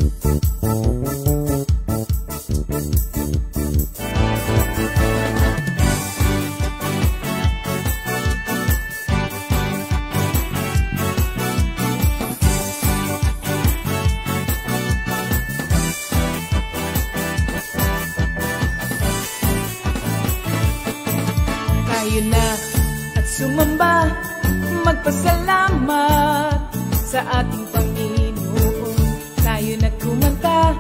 Tayo na at sumamba, magpasalamat sa ating Panginoon. Tayo na kumanta,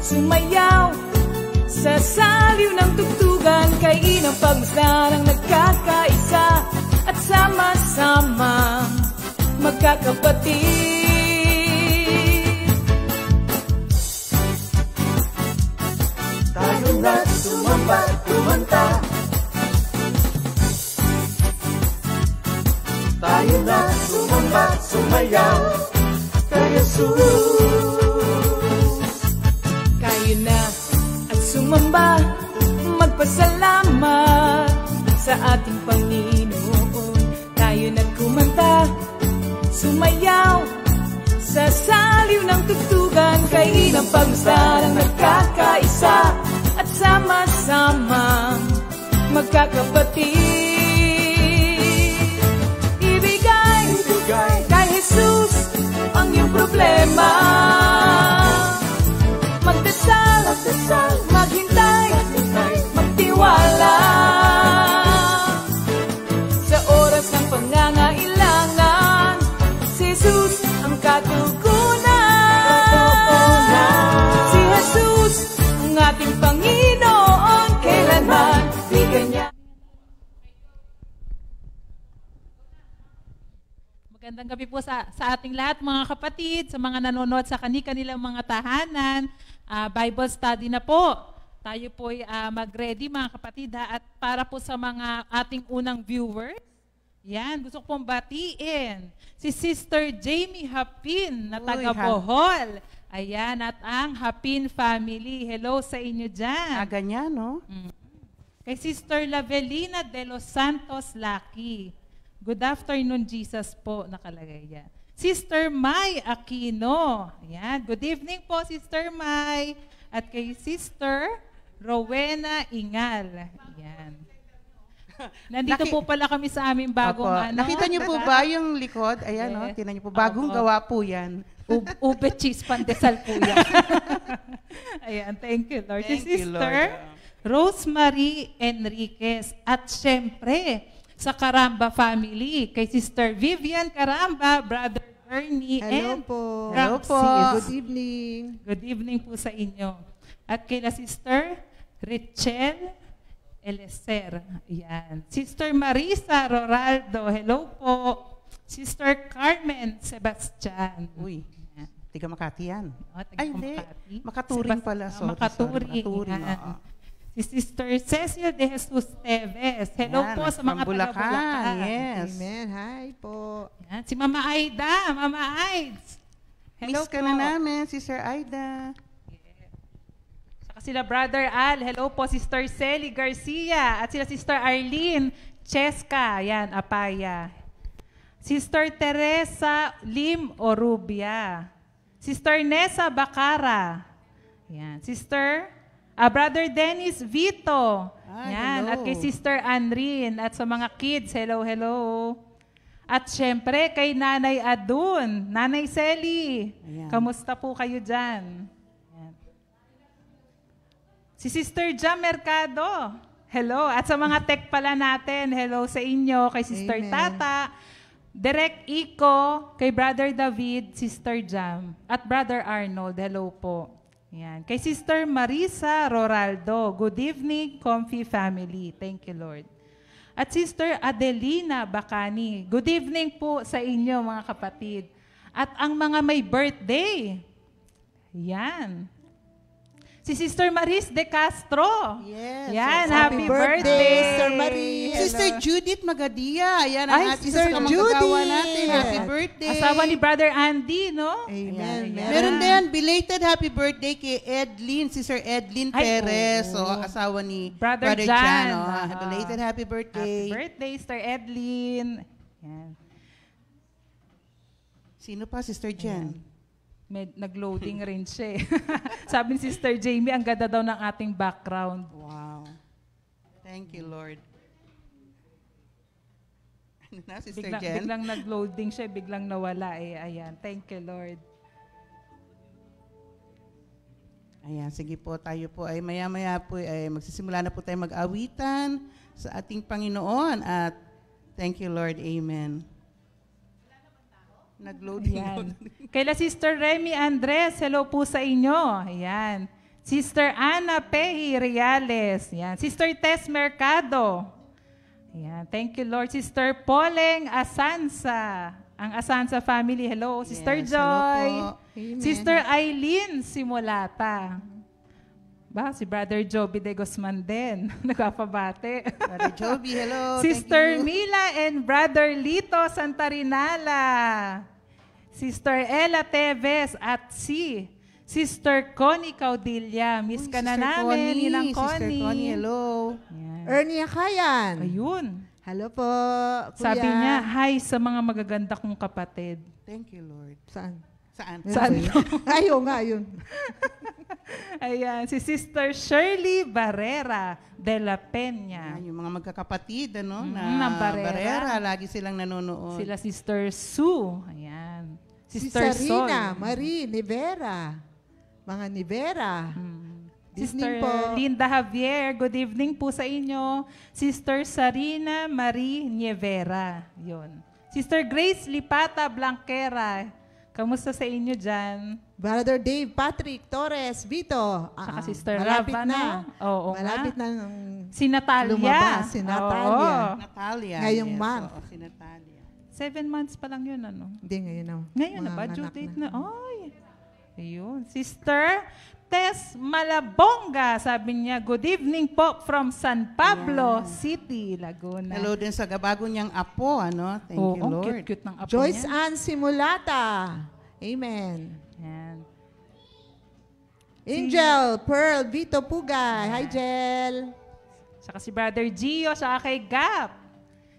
sumayaw sa saliw ng tugtugan, kay inang pagmasdan ang nagkakaisa at sama-sama magkakapatid. Tayo na sumamba, kumanta, tayo na sumamba, sumayaw kay Jesus. Kayo na at sumamba, magpasalamat sa ating Panginoon. Tayo na kumanta, sumayaw sa saliw ng tugtugan, kay inang pagmasdan ang nagkakaisa at sama-sama magkakapatid. Kay Jesus ang iyong problema, magdasal, maghintay, magtiwala sa oras ng pangangailangan. Si Jesus ang katugunan, si Jesus ang ating Panginoon, kailanman di kanya. Magandang gabi po sa ating lahat, mga kapatid, sa mga nanonood sa kanilang mga tahanan. Bible study na po. Tayo po mag-ready, mga kapatid, at para po sa mga ating unang viewers, yan, gusto ko pong batiin si Sister Jamie Hapin na taga Bohol. Ayan, at ang Hapin family. Hello sa inyo dyan. Ganyan, no? Kay Sister Lavelina de los Santos Laki. Good afternoon, Jesus po, nakalagay yan. Sister May Aquino. Ayan. Good evening po, Sister May. At kay Sister Rowena Ingal. Ayan. Nandito po pala kami sa aming bagong Nakita niyo po ba yung likod? Ayan, no? Tingnan niyo po. Bagong gawa po yan. Ube cheese pandesal po yan. Ayan. Thank you, Lord. Thank si Sister Rosemary Enriquez. At syempre, sa Caramba family, kay Sister Vivian Caramba, Brother Ernie, and po. Hello po. Good evening. Good evening po sa inyo. At kay Sister Richelle Eleser. Ayan. Sister Marisa Roraldo, hello po. Sister Carmen Sebastian. Uy, tiga Makati yan. Ay, hindi. Makaturing pala. Sorry, Makaturing. Si Sister Cecil de Jesus Teves. Hello po sa mga taga-Bulacan. Yes. Amen. Hi po. Yan. Si Mama Aida. Mama Aids. Hello Miss ka na namin, Sister Aida. Yeah. Saka sila Brother Al. Hello po, Sister Celi Garcia. At sila Sister Arlene Cheska. Yan, Apaya. Sister Teresa Lim Orubia. Sister Nessa Bacara. Yan. Sister Brother Dennis Vito. Yan. Hello. At kay Sister Anrin. At sa mga kids, hello, hello. At syempre, kay Nanay Adun. Nanay Sally. Ayan. Kamusta po kayo dyan? Yan. Si Sister Jam Mercado. Hello. At sa mga tech pala natin, hello sa inyo. Kay Sister Amen. Tata. Direct Iko. Kay Brother David, Sister Jam. At Brother Arnold, hello po. Yan. Kay Sister Marisa Roraldo, good evening, Comfy family. Thank you, Lord. At Sister Adelina Bacani, good evening po sa inyo, mga kapatid. At ang mga may birthday, yan. Si Sister Maris de Castro. Yes. Yan, happy birthday. Sister Maris. Sister Judith Magadia. Yan ang Ay, ating Sister sa kamag-agawa Judy. natin. Happy birthday. Asawa ni Brother Andy, no? Amen. Ayan. Meron din, belated happy birthday kay Edlin, Sister Edlin Ay, Perez. oo. So, asawa ni Brother Jan. Jan. Belated happy birthday. Happy birthday, Sister Edlin. Yan. Sino pa, Sister Jen? Nag-loading rin siya eh. Sabi ni Sister Jamie, ang ganda daw ng ating background. Wow. Thank you, Lord. Ano na, Sister Jen? Biglang nag-loading siya, biglang nawala eh. Ayan, thank you, Lord. Ayan, sige po, tayo po ay maya-maya po ay magsisimula na po tayo mag-awitan sa ating Panginoon at thank you, Lord. Amen. Nag-loading. Ayan. Kaila Sister Remy Andres, hello po sa inyo. Ayan. Sister Ana Pehi Reales. Ayan. Sister Tess Mercado. Ayan. Thank you, Lord. Sister Poleng Asansa. Ang Asansa family, hello. Sister Yes, Joy. hello po. Amen. Sister Eileen Simulata. Ba, si Brother Joby de Guzman din. Nagpapabate. Brother Joby, hello. Sister Thank you. Mila and Brother Lito Santarinala. Sister Ella Teves at si Sister Connie Caudilla. Miss ka na Sister namin, Connie, Ninang Sister Connie. Connie, hello. Yan. Ernie Akayan. Ayun. Hello po, Kuya. Sabi niya, hi sa mga magaganda kong kapatid. Thank you, Lord. Saan? Saan? Saan? Ayaw nga yun. Ayan, si Sister Shirley Barrera de la Peña. Ayan, yung mga magkakapatid, ano, ng Barrera. Barrera, lagi silang nanonood. Sila Sister Sue. Ayan. Si Sister Sarina, Sol. Marie, Nivera. Mga Nivera. Sister Evening po. Linda Javier, good evening po sa inyo. Sister Sarina Marie Nievera. Yun. Sister Grace Lipata Blanquera. Kamusta sa inyo dyan? Brother Dave Patrick Torres Vito. Saka Sister malapit Lava, na. no? Oo Malapit nga. na ng Si Natalia. lumabas. Si Natalia. Oo. Natalia. Ngayong yes, month. oo, si Natalia. 7 months pa lang yun, ano? Hindi, ngayon na. Ngayon na Mga ba? Due anak date na. Ay. Ayun. Sister Tess Malabonga, sabi niya, good evening po from San Pablo City, Laguna. Hello din sa gabago niyang apo, ano? Thank Oo, you, ang Lord. cute-cute ng apo Joyce niya. Ann Simulata. Amen. Yan. Angel Pearl Vito Pugay. Hi, Jel. Saka si Brother Gio, saka kay Gap.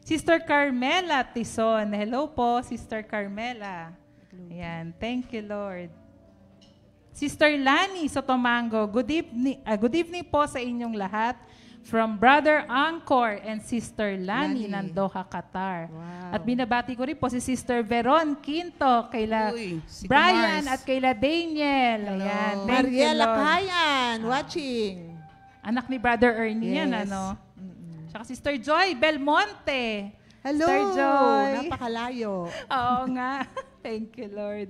Sister Carmela Tison. Hello po, Sister Carmela. Ayan, thank you, Lord. Sister Lani Sotomango, good evening po sa inyong lahat. From Brother Angkor and Sister Lani Lani. ng Doha, Qatar. Wow. At binabati ko rin po si Sister Veron Quinto, kaila Uy, si Brian Mars. at kaila Daniel. Hello. Ayan, thank you, Mariela Lord. Kayan, watching. Anak ni Brother Ernie yan, Yes. ano? Tsaka Sister Joy Belmonte. Hello. Sister Joy. Napakalayo. Oo nga. Thank you, Lord.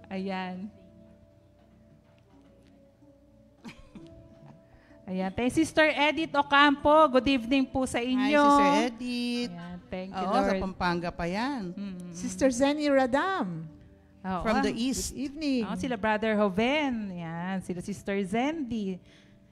Ayan. Ayan. Thank Sister Edith Ocampo. Good evening po sa Hi, inyo. Sister Edith. Ayan. Thank you, Oo, sa Lord. Pampanga pa yan. Sister Zenny Radam. Oo. From the Good east. evening. Oo, sila Brother Joven. Ayan. Sila Sister Zendi.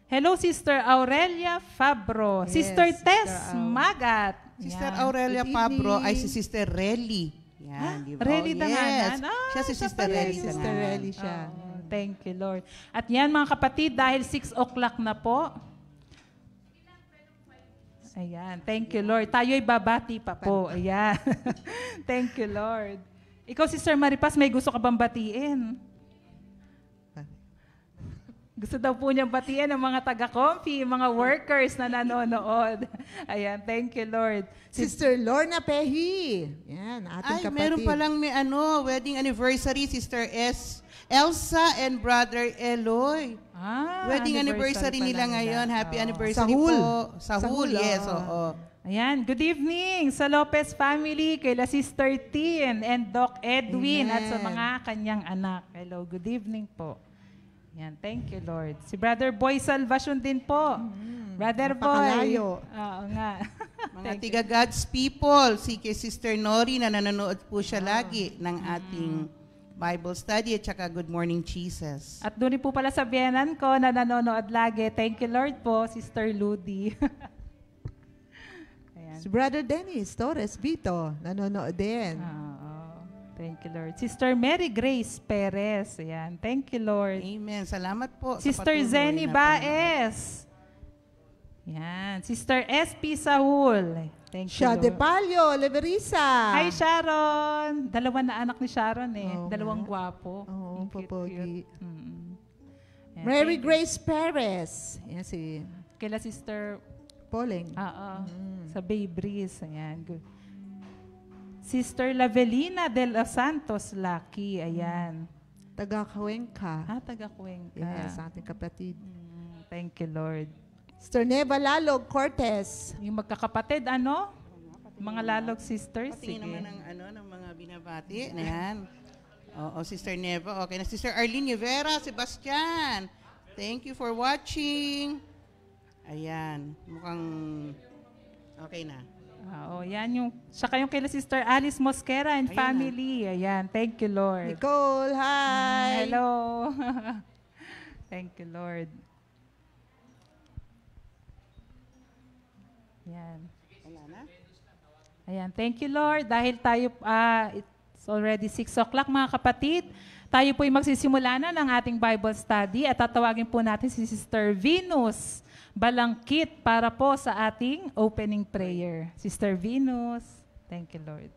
Hello, Sister Aurelia Fabro. Yes, Sister Sister Tess Au. Magat. Sister Ayan. Aurelia Good Pabro ay evening. si Sister Relly. Yan, di ba? Relly Oh, Danganan? yes. Ah, Siya si siya Sister pala Relly yun. Sister Danganan. Relly siya. Oo, thank you, Lord. At yan, mga kapatid, dahil 6 o'clock na po. Ayan, thank you, Lord. Tayo'y babati pa po. Ayan. Thank you, Lord. Ikaw, Sister Maripas, may gusto ka bang batiin? Gusto daw po niyang batiin ang mga taga-comfy, mga workers na nanonood. Ayan, thank you, Lord. Sister Lorna Pehi. Yan, ating Ay, kapatid. meron palang may wedding anniversary, Sister Elsa and Brother Eloy. Wedding anniversary nila pala ngayon. nila. Happy Oo. anniversary Sahul. po. Sahul, Sahul, yes, oo. oo. Ayan, good evening sa Lopez family, kay la Sister Tin and Doc Edwin at sa Amen. mga kanyang anak. Hello, good evening po. Ayan, thank you, Lord. Si Brother Boy Salvacion din po. Brother Boy. napakalayo. Oo nga. Mga tiga God's people, si kay Sister Nori na nanonood po siya lagi ng ating Bible study at saka Good Morning Jesus. At doon rin po pala sa biyanan ko na nanonood lagi. Thank you, Lord po, Sister Ludi. Ayan. Si Brother Dennis Torres Vito. Nanonood din. Oo. Thank you, Lord. Sister Mary Grace Perez. Ayan. Thank you, Lord. Amen. Salamat po. sa Sister patuloy Zenny na panonood. Baez. Yan. Sister SP Saul. Thank you, Siya De Lord. Palio, Leverisa. Hi, Sharon. Dalawa na anak ni Sharon eh. Oo Dalawang nga. gwapo. Oo. Ang po, cute, pogi. cute. Ayan, Mary thank- Grace Perez. Yan si Kila Sister, Pauling. sa Bay Breeze. Ayan, good. Sister Lavelina de los Santos Lucky. Ayan. Taga Cuenca. Taga Cuenca. Yes, ating kapatid. Thank you, Lord. Sister Neva Lalog Cortez. Yung magkakapatid, ano? Mga Lalog sisters. Patingin Sige. naman ng mga binabati. Ayan. Oo, Sister Neva. Okay na. Sister Arlene Rivera, Sebastian. Thank you for watching. Ayan. Mukhang okay na. Yan yung, saka yung kila Sister Alice Mosquera and Ayun family. Ayan, thank you, Lord. Nicole, hi. Hello. Thank you, Lord. Ayan. Wala na? Ayan, thank you, Lord. Dahil tayo, it's already 6 o'clock, mga kapatid. Tayo po'y magsisimula na ng ating Bible study at tatawagin po natin si Sister Venus Balangkit para po sa ating opening prayer. Sister Venus, thank you, Lord.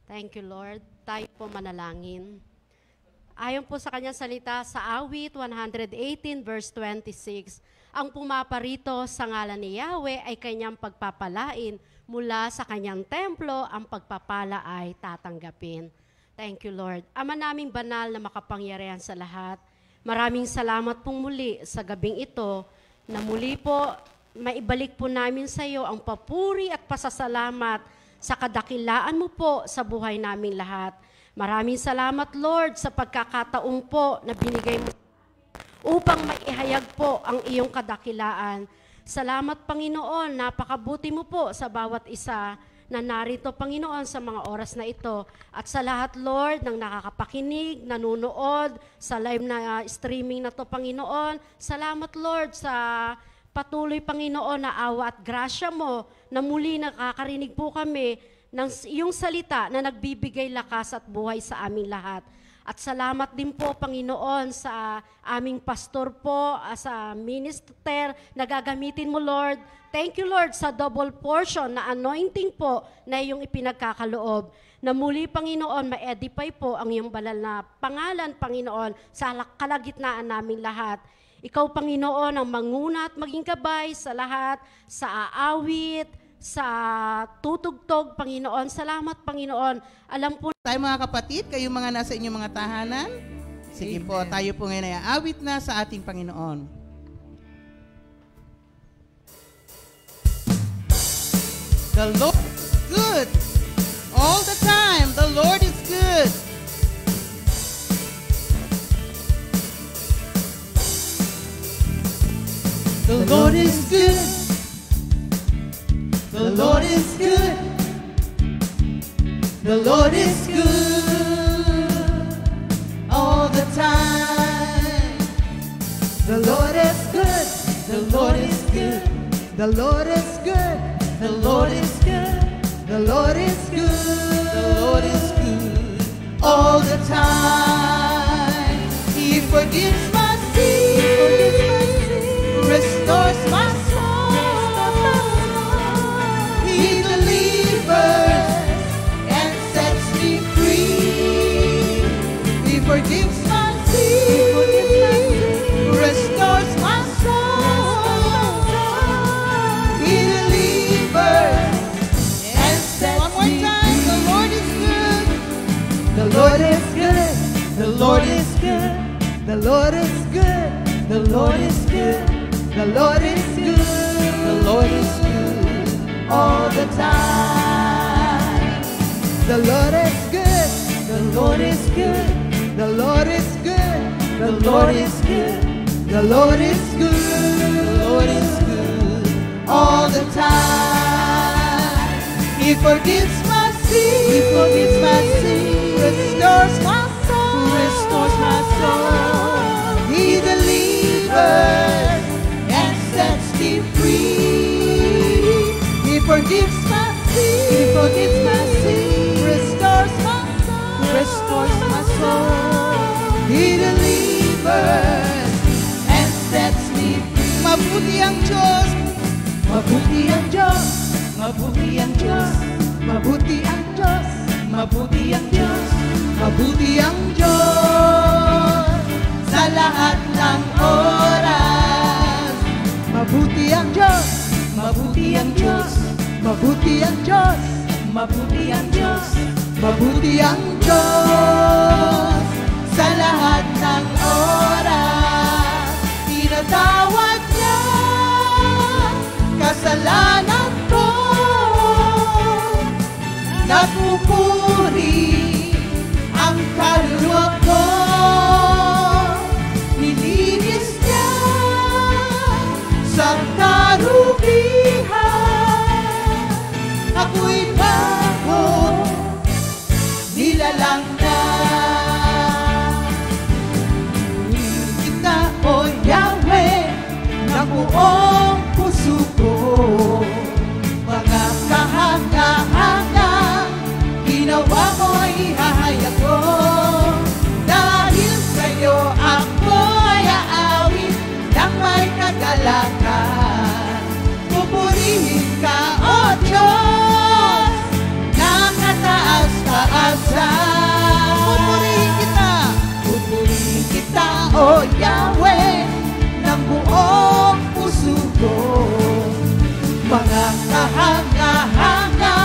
Thank you, Lord. Tayo po manalangin. Ayon po sa kanyang salita sa awit 118 verse 26, ang pumaparito sa ngalan ni Yahweh ay kanyang pagpapalain, mula sa kanyang templo ang pagpapala ay tatanggapin. Thank you, Lord. Ama naming banal na makapangyarihan sa lahat, maraming salamat pong muli sa gabing ito na muli po maibalik po namin sa iyo ang papuri at pasasalamat sa kadakilaan mo po sa buhay namin lahat. Maraming salamat, Lord, sa pagkakataong po na binigay mo upang maihayag po ang iyong kadakilaan. Salamat, Panginoon, napakabuti mo po sa bawat isa na narito, Panginoon, sa mga oras na ito. At sa lahat, Lord, ng nakakapakinig, nanunood, sa live na streaming na to, Panginoon. Salamat, Lord, sa patuloy, Panginoon, na awa at grasya mo na muli nakakarinig po kami ng iyong salita na nagbibigay lakas at buhay sa aming lahat. At salamat din po, Panginoon, sa aming pastor po, sa minister na gagamitin mo, Lord. Thank you, Lord, sa double portion na anointing po na iyong ipinagkakaloob. Na muli, Panginoon, ma-edify po ang iyong banal na pangalan, Panginoon, sa kalagitnaan naming lahat. Ikaw, Panginoon, ang manguna at maging gabay sa lahat, sa aawit, sa tutugtog, Panginoon. Salamat, Panginoon. Alam po Tayo mga kapatid, kayong mga nasa inyong mga tahanan, sige po, tayo po ngayon ay aawit na sa ating Panginoon. The Lord is good. All the time, the Lord is good. The Lord is good. The Lord is good. The Lord is good all the time. The Lord is good. The Lord is good. The Lord is good. The Lord is good. The Lord is good. The Lord is good all the time. He forgives my sins, restores my soul. He delivers and sets me free. He forgives my sins, restores my soul. He delivers and sets me free. The Lord is good. The Lord is good. The Lord is good. The Lord is good. The Lord is good. The Lord is good. The Lord is good all the time. The Lord is good. The Lord is good. The Lord is good. The Lord is good. The Lord is good. The Lord is good all the time. He forgives my sins. He forgives my sins. Restores my soul. Restores my soul. He delivers and sets me free. He forgives my sins. He forgives my sins. Restores my soul. Restores my soul. He delivers and sets me free. Mabuti ang Diyos. Mabuti ang Diyos. mabuti ang Diyos, mabuti ang Diyos, mabuti ang Diyos, mabuti ang Diyos sa lahat ng oras. Mabuti ang Diyos, mabuti ang Diyos, mabuti ang Diyos, mabuti ang Diyos, mabuti ang Diyos sa lahat ng oras. Tinatawad niya kasalanan ko, nagpupuri ang kaluluwa ko. Nilinis niya sa karubihan, ako'y bago, nilalang na. Kita, O Yahweh, ng buong puso ko, mga kahanga-hanga, ginawa mo'y hahayag ko. Dahil sa'yo ako'y aawit ng may kagalakan. Pupurihin ka, O Diyos, ng kataas-taasan. Pupurihin kita, O Yahweh, ng buong puso ko. Mga kahanga-hanga,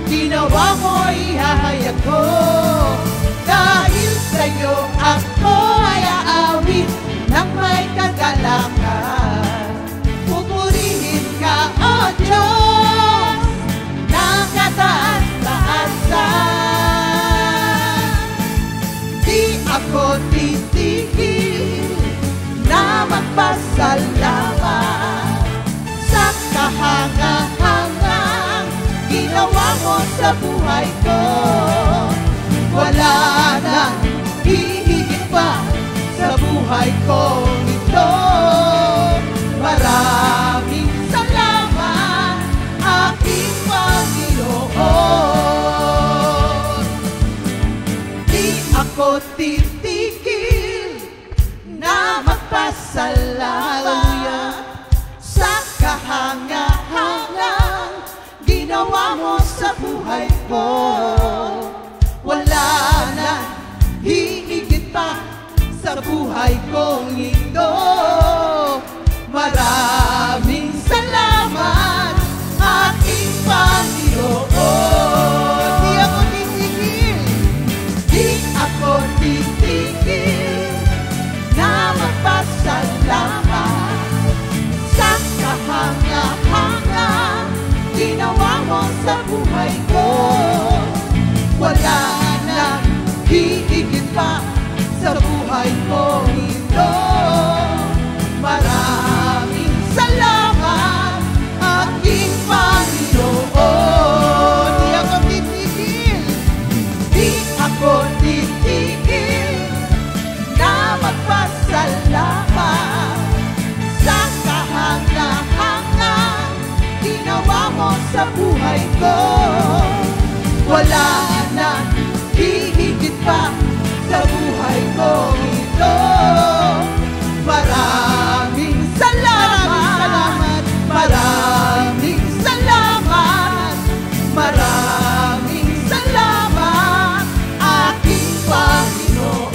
ginawa mo'y hahayag ko. Dahil sa'yo ako ay aawit ng may kagalakan. Pupurihin ka, O Diyos, ng kataas-taasan. Di ako titigil na magpasalamat sa kahanga-hangang ginawa mo sa buhay ko. Wala nang hihigit pa sa buhay ko ito. Maraming salamat, aking Panginoon. Di ako titigil na magpasalamat sa kahanga-hangang ginawa mo sa buhay ko. Wala na hihigit pa sa buhay kong ito. Maraming salamat, aking Panginoon. Di ako titigil, di ako titigil na magpasalamat sa kahanga-hanga ginawa mo sa buhay ko. Wala na hihigit pa sa buhay ko ito. Maraming salamat, aking Panginoon. Di ako titigil, di ako titigil na magpasalamat sa kahanga-hanga ginawa mo sa buhay ko. Wala na hihigit pa sa buhay ko ito. Maraming salamat, maraming salamat, maraming salamat, aking Panginoon.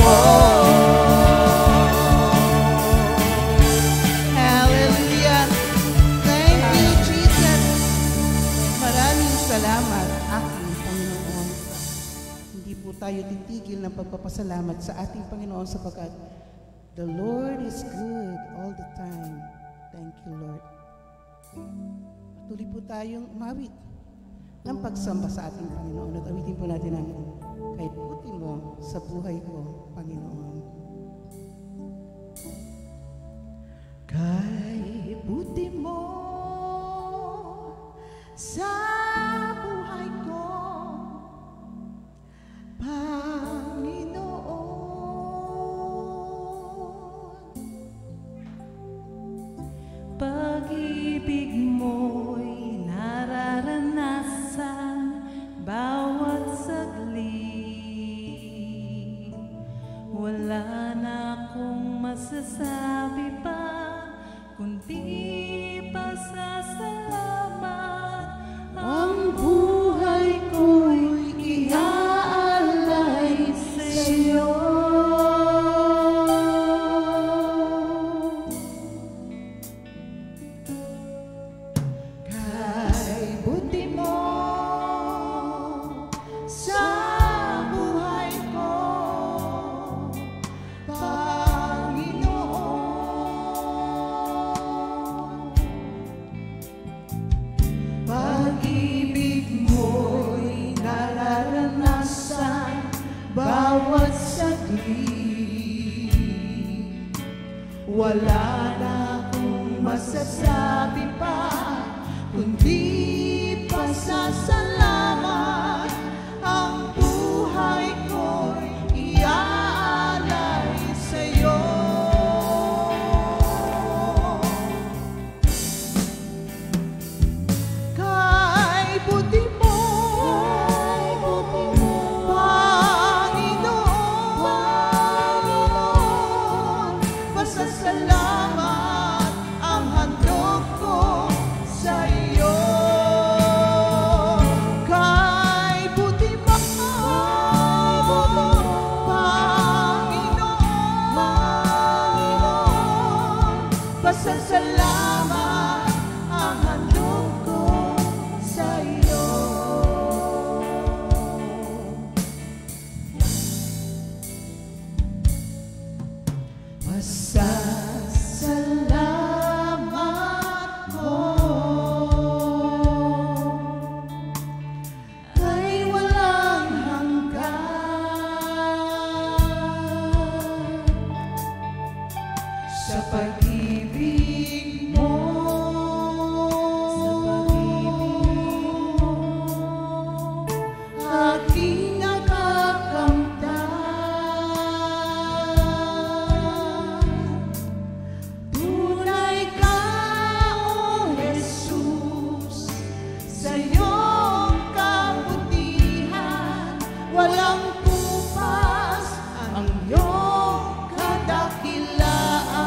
Hallelujah. Thank you, Jesus. Maraming salamat, aking Panginoon. Hindi po tayo titigil ng pagpapasalamat sa ating Panginoon sapagkat the Lord is good all the time. Thank you, Lord. Patuloy po tayong umawit ng pagsamba sa ating Panginoon at awitin po natin ang kahit puti mo sa buhay ko, Panginoon. Kahit buti mo sa buhay ko, Panginoon. Pag-ibig mo'y nararanasan bawat saglit. Wala na akong masasabi pa kundi pasasalamat wala na akong masasabi pa, kundi pasasalamat. Ang buhay ko'y iaalay sa'yo. Kay buti mo, Panginoon, pasasalamat ang handog ko sa iyo. Kay buti mo, Panginoon, pasasalamat ang handog ko sa iyo. Pasasalamat ko ay walang hanggan sa pag-ibig mo, aking nakakamtan. Tunay ka, O Jesus, sa iyong kabutihan, walang tupas ang iyong kadakilaan.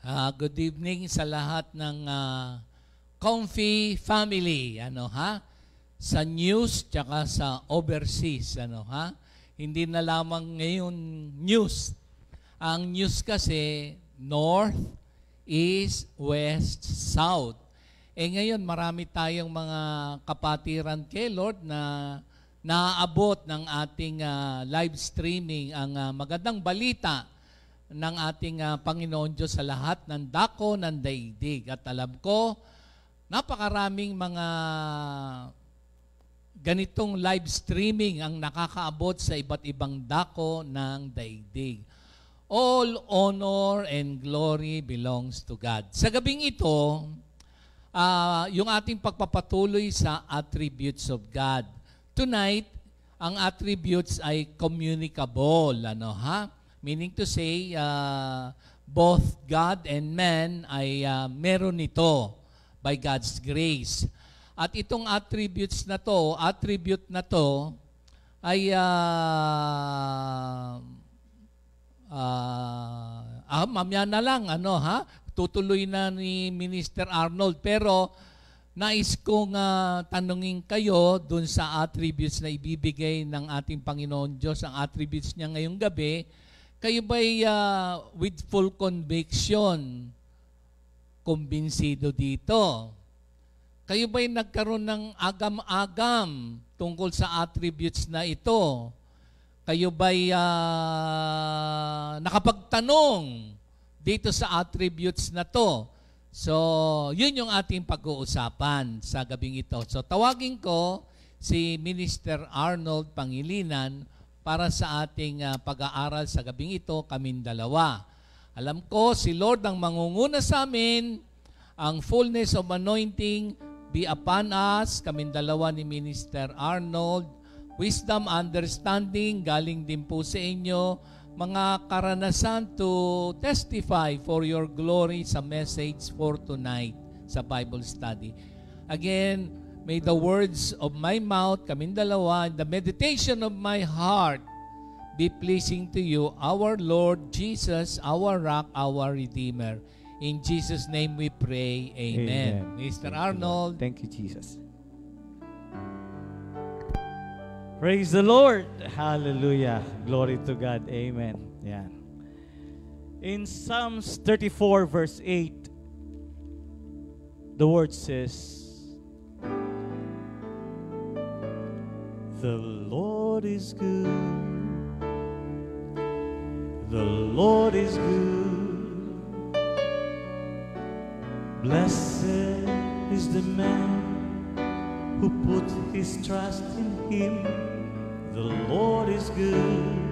Good evening sa lahat ng Comfy family, sa news tsaka sa overseas, Hindi na lamang ngayon news. Ang news kasi north, east, west, south. Ngayon marami tayong mga kapatiran kay Lord na naaabot ng ating live streaming ang magandang balita ng ating Panginoon Diyos sa lahat ng dako ng daigdig. At alam ko, napakaraming mga ganitong live streaming ang nakakaabot sa iba't ibang dako ng daigdig. All honor and glory belongs to God. Sa gabing ito, yung ating pagpapatuloy sa attributes of God. Tonight, ang attributes ay communicable, Meaning to say, both God and man ay meron nito by God's grace. At itong attribute na to ay mamaya na lang, tutuloy na ni Minister Arnold. Pero nais kong tanungin kayo dun sa attributes na ibibigay ng ating Panginoon Diyos, ang attributes niya ngayong gabi. Kayo ba'y with full conviction, kumbinsido dito? Kayo ba'y nagkaroon ng agam-agam tungkol sa attributes na ito? Kayo ba'y nakapagtanong dito sa attributes na to? So, yun yung ating pag-uusapan sa gabing ito. So, tawagin ko si Minister Arnold Pangilinan para sa ating pag-aaral sa gabing ito, kaming dalawa. Alam ko, si Lord ang mangunguna sa amin, ang fullness of anointing be upon us, kaming dalawa ni Minister Arnold, wisdom, understanding, galing din po sa inyo, mga karanasan to testify for your glory sa message for tonight sa Bible study. Again, may the words of my mouth, kaming dalawa, and the meditation of my heart be pleasing to you, our Lord Jesus, our rock, our Redeemer. In Jesus' name we pray. Amen. Mr. Arnold. Thank you, Jesus. Praise the Lord. Hallelujah. Glory to God. Amen. Yeah. In Psalms 34 verse 8, the word says, the Lord is good. The Lord is good. Blessed is the man who put his trust in him. The Lord is good.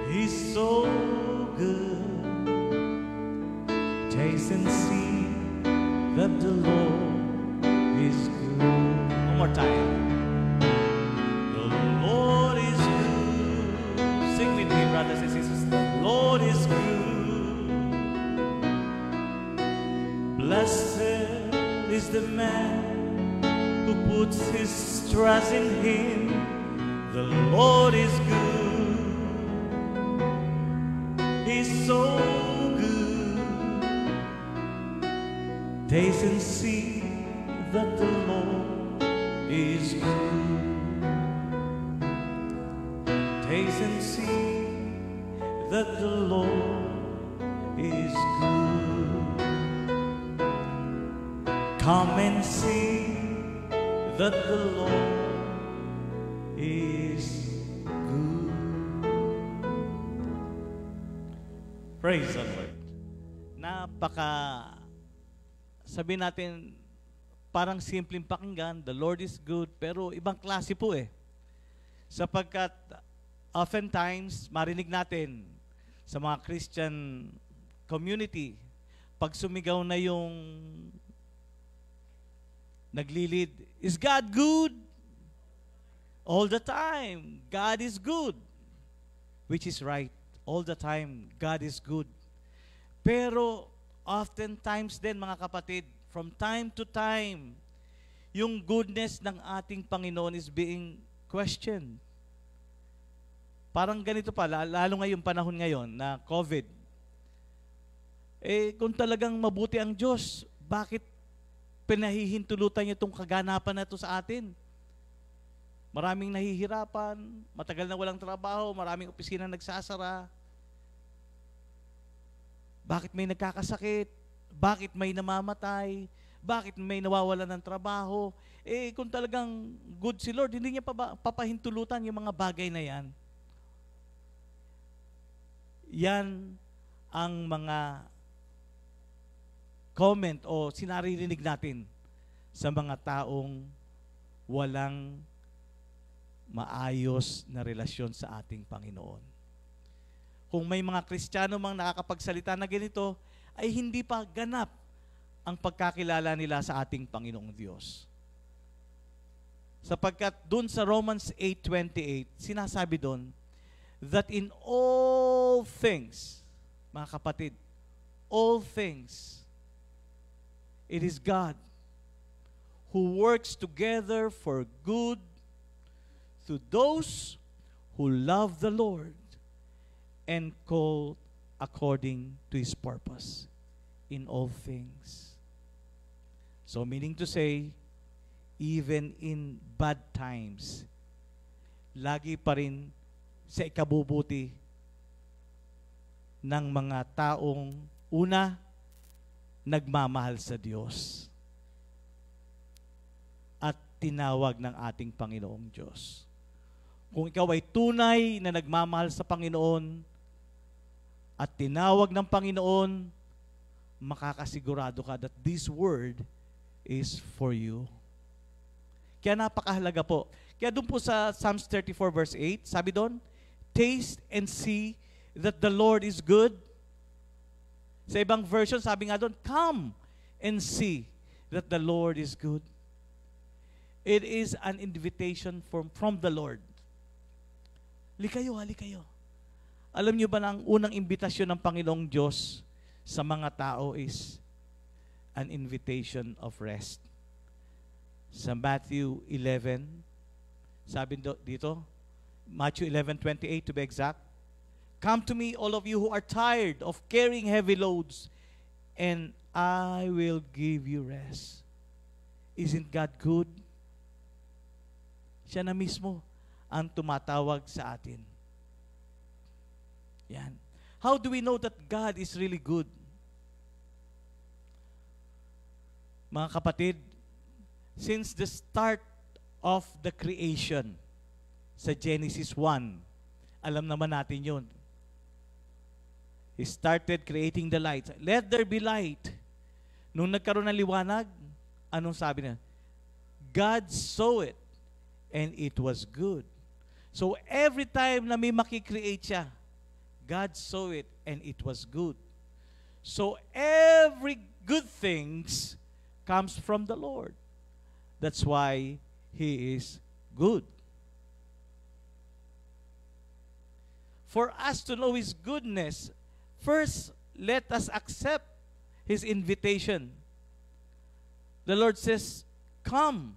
He's so good. Taste and see that the Lord is good. One more time. The Lord is good. Sing with me, brothers and sisters. The Lord is good. Blessed is the man who puts his trust in him. The Lord is good. He's so good. Taste and see that the Lord is good. Taste and see that the Lord is good. Come and see that the Lord is good. Praise the Lord. Sabi natin, parang simpleng pakinggan, the Lord is good, pero ibang klase po Sapagkat oftentimes, marinig natin sa mga Christian community, pag sumigaw na yung naglilid, is God good? All the time, God is good. Which is right. All the time, God is good. Pero, oftentimes din, mga kapatid, from time to time, yung goodness ng ating Panginoon is being questioned. Parang ganito pa, lalo ngayong panahon ngayon na COVID. Kung talagang mabuti ang Diyos, bakit pinahihintulutan niya itong kaganapan na ito sa atin? Maraming nahihirapan, matagal na walang trabaho, maraming opisina nagsasara. Bakit may nagkakasakit? Bakit may namamatay? Bakit may nawawalan ng trabaho? Kung talagang good si Lord, hindi niya papahintulutan yung mga bagay na yan. Yan ang mga comment o sinaririnig natin sa mga taong walang maayos na relasyon sa ating Panginoon. Kung may mga Kristiyano mang nakakapagsalita na ganito, ay hindi pa ganap ang pagkakilala nila sa ating Panginoong Diyos. Sapagkat dun sa Romans 8:28, sinasabi dun, that in all things, mga kapatid, all things, it is God who works together for good to those who love the Lord and called according to His purpose in all things. So meaning to say, even in bad times, lagi pa rin sa ikabubuti ng mga taong una, nagmamahal sa Diyos at tinawag ng ating Panginoong Diyos. Kung ikaw ay tunay na nagmamahal sa Panginoon at tinawag ng Panginoon, makakasigurado ka that this word is for you. Kaya napakahalaga po. Kaya doon po sa Psalms 34 verse 8, sabi doon, taste and see that the Lord is good. Sa ibang version, sabi nga doon, come and see that the Lord is good. It is an invitation from the Lord. Likayo, halikayo. Alam niyo ba na ang unang imbitasyon ng Panginoong Diyos sa mga tao is an invitation of rest. Sa Matthew 11, sabi dito, Matthew 11:28 to be exact, come to me, all of you who are tired of carrying heavy loads, and I will give you rest. Isn't God good? Siya na mismo ang tumatawag sa atin. Yan. How do we know that God is really good? Mga kapatid, since the start of the creation, sa Genesis 1, alam naman natin yun. He started creating the light. Let there be light. Nung nagkaroon ng liwanag, anong sabi niya? God saw it, and it was good. So every time na may makikreate siya, God saw it, and it was good. So every good things comes from the Lord. That's why He is good. For us to know His goodness, first, let us accept His invitation. The Lord says, come.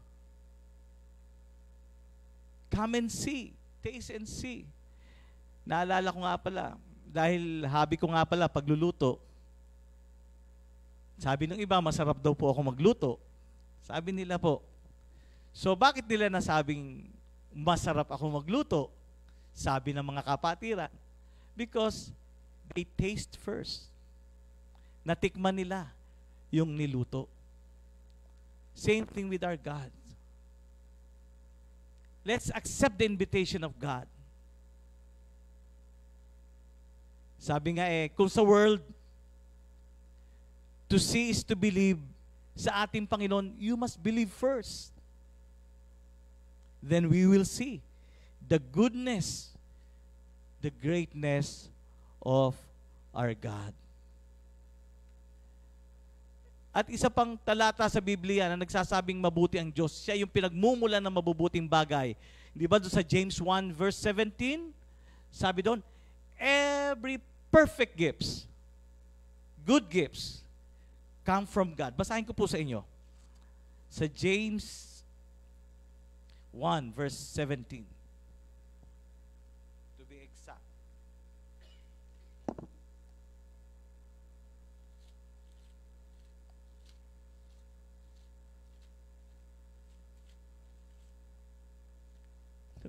Come and see. Taste and see. Naalala ko nga pala, dahil hobby ko nga pala pagluluto. Sabi ng iba, masarap daw po ako magluto. Sabi nila po. So bakit nila nasabing masarap ako magluto? Sabi ng mga kapatiran. Because they taste first. Natikman nila yung niluto. Same thing with our God. Let's accept the invitation of God. Sabi nga kung sa world, to see is to believe, sa ating Panginoon, you must believe first. Then we will see the goodness, the greatness of our God. At isa pang talata sa Biblia na nagsasabing mabuti ang Diyos, siya yung pinagmumulan ng mabubuting bagay. Di ba doon sa James 1 verse 17? Sabi doon, every perfect gifts, good gifts, come from God. Basahin ko po sa inyo. Sa James 1 verse 17. To be exact.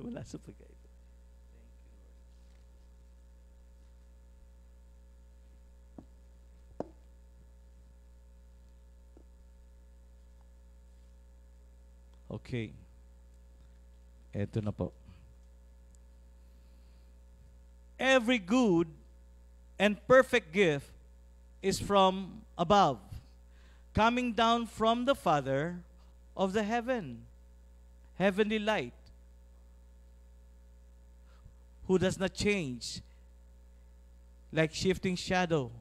mula sa pagkain. Okay. Eto na po. Every good and perfect gift is from above, coming down from the Father of the heavenly light, who does not change like shifting shadow.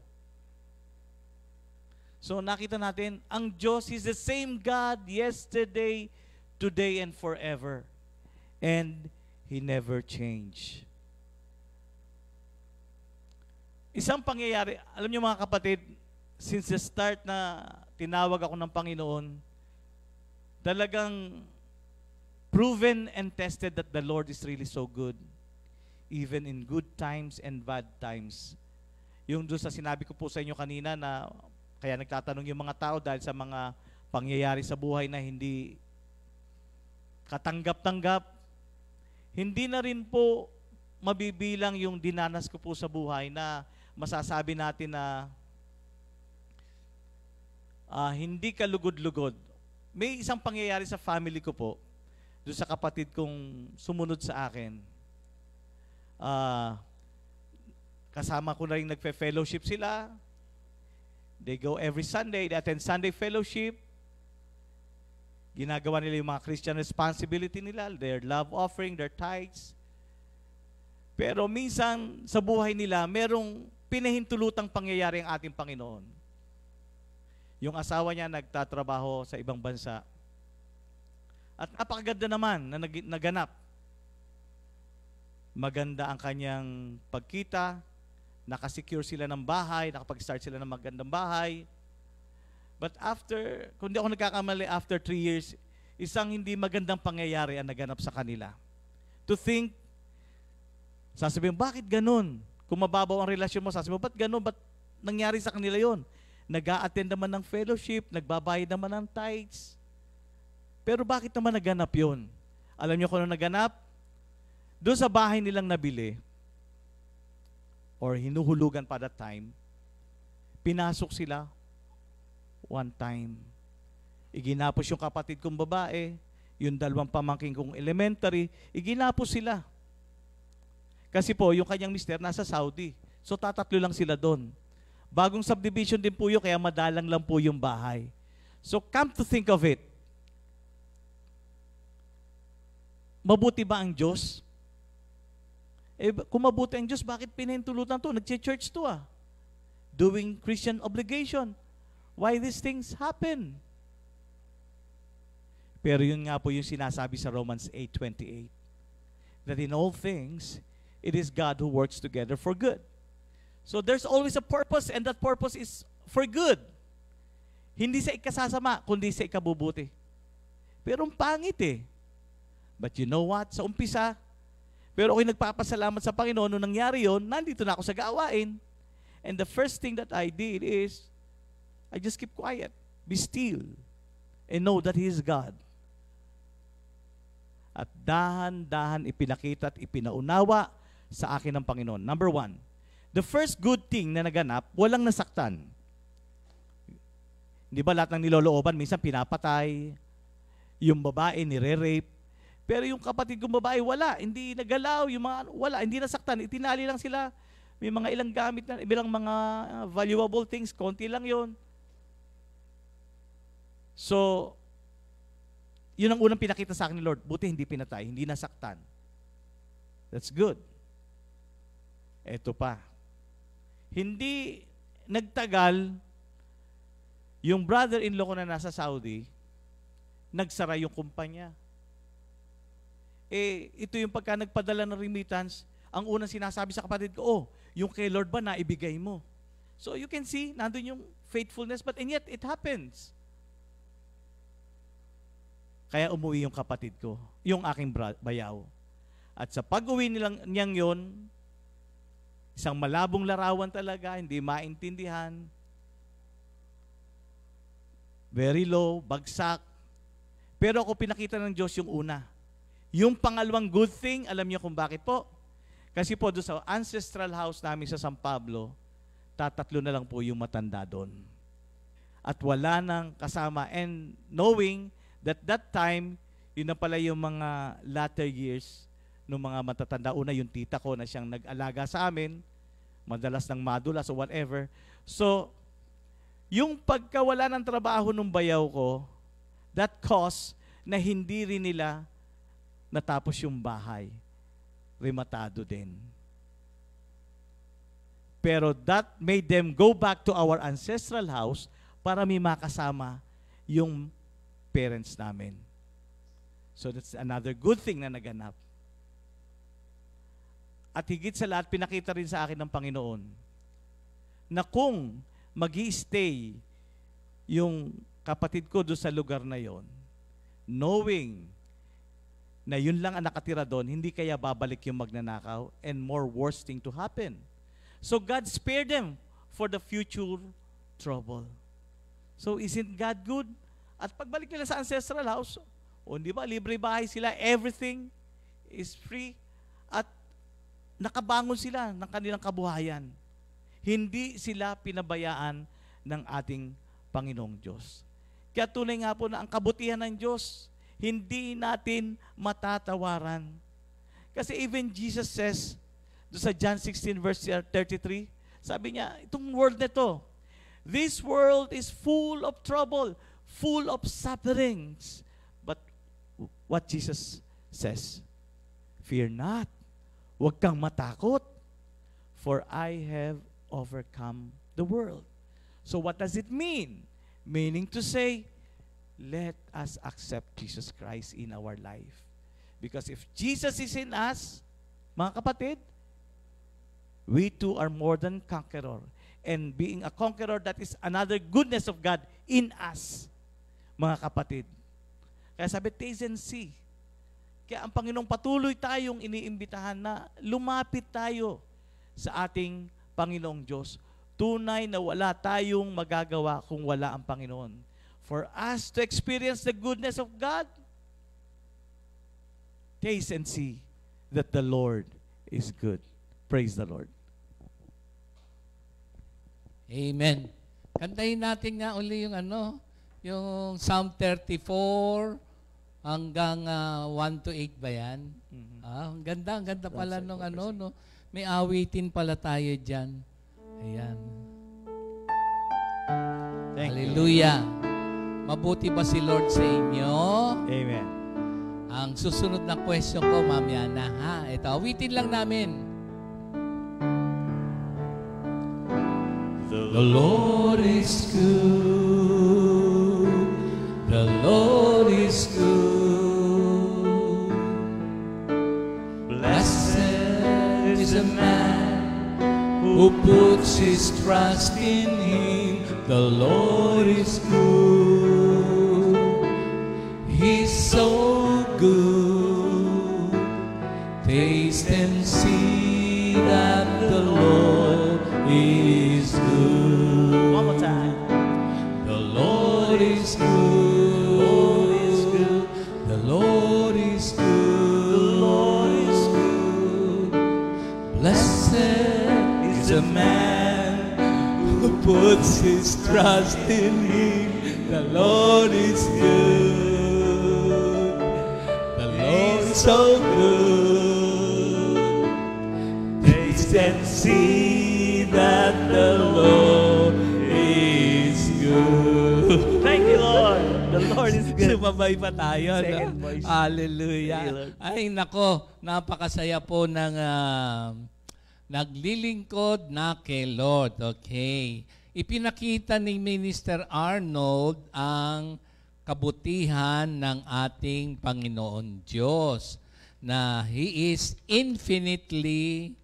So nakita natin, ang Diyos is the same God yesterday, today, and forever. And He never changed. Isang pangyayari, alam niyo mga kapatid, since the start na tinawag ako ng Panginoon, talagang proven and tested that the Lord is really so good, even in good times and bad times. Yung doon sa sinabi ko po sa inyo kanina na kaya nagtatanong yung mga tao dahil sa mga pangyayari sa buhay na hindi katanggap-tanggap, hindi na rin po mabibilang yung dinanas ko po sa buhay na masasabi natin na hindi ka lugod-lugod. May isang pangyayari sa family ko po, doon sa kapatid kong sumunod sa akin. Kasama ko na rin nagfe-fellowship sila. They go every Sunday, they attend Sunday fellowship. Ginagawa nila yung mga Christian responsibility nila, their love offering, their tithes. Pero minsan sa buhay nila, merong pinahintulutang pangyayari ang ating Panginoon. Yung asawa niya nagtatrabaho sa ibang bansa. At napakaganda naman na naganap. Maganda ang kanyang pagkita, nakasecure sila ng bahay, nakapag-start sila ng magandang bahay. But after, kung di ako nagkakamali, after 3 years, isang hindi magandang pangyayari ang naganap sa kanila. To think, sasabihin, bakit ganun? Kung mababaw ang relasyon mo, sasabihin mo, ba't ganun? Ba't nangyari sa kanila yon? Nag-a-attend naman ng fellowship, nagbabayad naman ng tithes. Pero bakit naman naganap yon? Alam niyo kung ano naganap? Doon sa bahay nilang nabili, or hinuhulugan pa that time, pinasok sila one time. Iginapos yung kapatid kong babae, yung dalawang pamangking kong elementary, iginapos sila. Kasi po, yung kanyang mister nasa Saudi. So tatatlo lang sila doon. Bagong subdivision din po yun, kaya madalang lang po yung bahay. So come to think of it, mabuti ba ang Diyos? Kung mabuti ang Diyos, bakit pinahintulutan to? Nag-church to doing Christian obligation. Why these things happen? Pero yun nga po yung sinasabi sa Romans 8:28. That in all things, it is God who works together for good. So there's always a purpose, and that purpose is for good. Hindi sa ikasasama, kundi sa ikabubuti. Pero ang pangit But you know what? Sa umpisa, pero ako'y nagpapasalamat sa Panginoon nung nangyari yon, nandito na ako sa gawain. And the first thing that I did is, I just keep quiet, be still, and know that He is God. At dahan-dahan ipinakita at ipinaunawa sa akin ng Panginoon. Number 1, the first good thing na naganap, walang nasaktan. Hindi ba lahat ng nilolooban, minsan pinapatay, yung babae nire-rape, pero yung kapatid kong babae, wala, hindi nagalaw, yung mga, wala, hindi nasaktan, itinali lang sila, may mga ilang gamit na, ilang mga valuable things, konti lang yon. So, yun ang unang pinakita sa akin ni Lord. Buti hindi pinatay, hindi nasaktan. That's good. Eto pa. Hindi nagtagal, yung brother-in-law ko na nasa Saudi, nagsara yung kumpanya. Ito yung pagka nagpadala ng remittance, ang unang sinasabi sa kapatid ko, yung kay Lord ba naibigay mo? So you can see, nandun yung faithfulness, but and yet it happens. Kaya umuwi yung kapatid ko, yung aking bayaw. At sa pag-uwi niyang yon, isang malabong larawan talaga, hindi maintindihan, very low, bagsak. Pero ako pinakita ng Diyos yung una. Yung pangalawang good thing, alam niyo kung bakit po? Kasi po doon sa ancestral house namin sa San Pablo, tatatlo na lang po yung matanda doon. At wala nang kasama. And knowing that that time, yun na pala yung mga latter years ng mga matatanda. Una yung tita ko na siyang nag-alaga sa amin, madalas ng madulas o whatever. So, yung pagkawala ng trabaho ng bayaw ko, that caused na hindi rin nila natapos yung bahay. Rematado din. Pero that made them go back to our ancestral house para may makasama yung parents namin. So that's another good thing na naganap. At higit sa lahat, pinakita rin sa akin ng Panginoon na kung mag-i-stay yung kapatid ko doon sa lugar na yon, knowing na yun lang ang nakatira doon, hindi kaya babalik yung magnanakaw and more worse thing to happen. So God spared them for the future trouble. So isn't God good? At pagbalik nila sa ancestral house, di ba, libre bahay sila, everything is free, at nakabangon sila ng kanilang kabuhayan. Hindi sila pinabayaan ng ating Panginoong Diyos. Kaya tunay nga po na ang kabutihan ng Diyos, hindi natin matatawaran. Kasi even Jesus says, doon sa John 16 verse 33, sabi niya, itong world na to, this world is full of trouble, full of sufferings. But what Jesus says, fear not, huwag kang matakot, for I have overcome the world. So what does it mean? Meaning to say, let us accept Jesus Christ in our life. Because if Jesus is in us, mga kapatid, we too are more than conqueror. And being a conqueror, that is another goodness of God in us, mga kapatid. Kaya sabi, taste and see. Kaya ang Panginoong patuloy tayong iniimbitahan na lumapit tayo sa ating Panginoong Diyos. Tunay na wala tayong magagawa kung wala ang Panginoon. For us to experience the goodness of God, taste and see that the Lord is good. Praise the Lord. Amen. Kantahin natin nga uli yung yung Psalm 34 hanggang 1 to 8 ba yan? Mhm. Ang ganda pala That's nung it, no? May awitin pala tayo dyan. Ayan. Thank you. Hallelujah. Mabuti ba si Lord sa inyo? Amen. Ang susunod na question ko, mamaya na ha. Ito, awitin lang namin. The Lord is good. The Lord is good. Blessed is the man who puts his trust in Him. The Lord is good. He's so good. Taste and see that the Lord is good. One more time. The Lord is good. The Lord is good. The Lord is good. Blessed is the man who puts his trust in Him. The Lord is good. The Lord is so good. Taste and see that the Lord is good. Thank you, Lord. The Lord is good. Sumabay pa tayo. Second No? voice. Hallelujah. Thank you, Lord. Ay, nako, napakasaya po ng naglilingkod na kay Lord. Okay. Ipinakita ni Minister Arnold ang kabutihan ng ating Panginoon Diyos na He is infinitely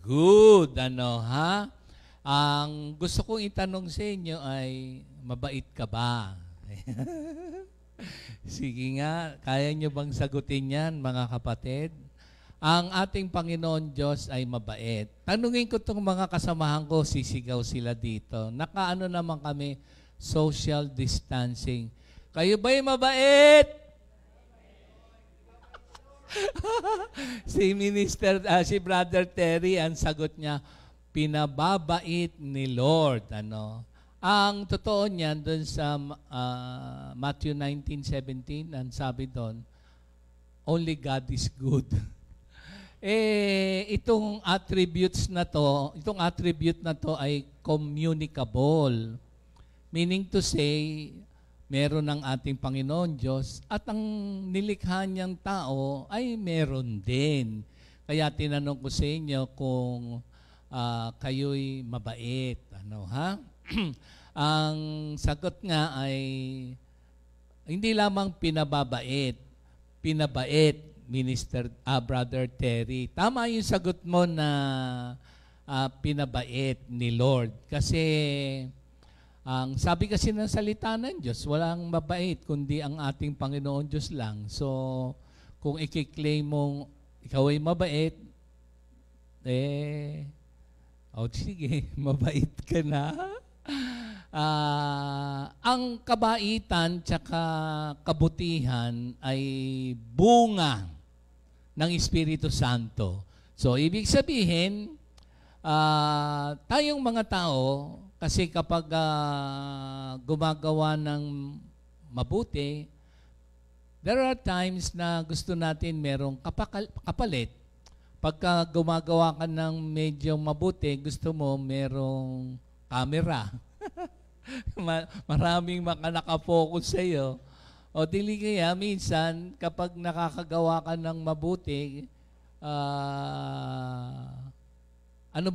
good. Ang gusto kong itanong sa inyo ay, mabait ka ba? Sige nga, kaya nyo bang sagutin yan, mga kapatid? Ang ating Panginoon Diyos ay mabait. Tanungin ko itong mga kasamahan ko, sisigaw sila dito. Nakaano naman kami, social distancing. Kayo ba'y mabait? Si Brother Terry, ang sagot niya, pinababait ni Lord. Ano? Ang totoo niyan doon sa Matthew 19:17, ang sabi doon, only God is good. Itong attribute na to ay communicable. Meaning to say, meron ng ating Panginoon Diyos at ang nilikha niyang tao ay meron din. Kaya tinanong ko sa inyo kung kayo'y mabait. Ano, ha? Ang sagot nga ay hindi lamang pinababait, Brother Terry. Tama yung sagot mo na pinabait ni Lord. Kasi ang sabi kasi ng salita ng Diyos, walang mabait kundi ang ating Panginoon Diyos lang. So, kung i-claim mong ikaw ay mabait, sige, mabait ka na. Ang kabaitan tsaka kabutihan ay bunga ng Espiritu Santo. So, ibig sabihin, tayong mga tao, kasi kapag gumagawa ng mabuti, there are times na gusto natin merong kapalit. Pagka gumagawa ka ng medyo mabuti, gusto mo merong camera. Maraming nakafocus sa iyo. O dili kaya minsan kapag nakakagawa ka ng mabuti, ano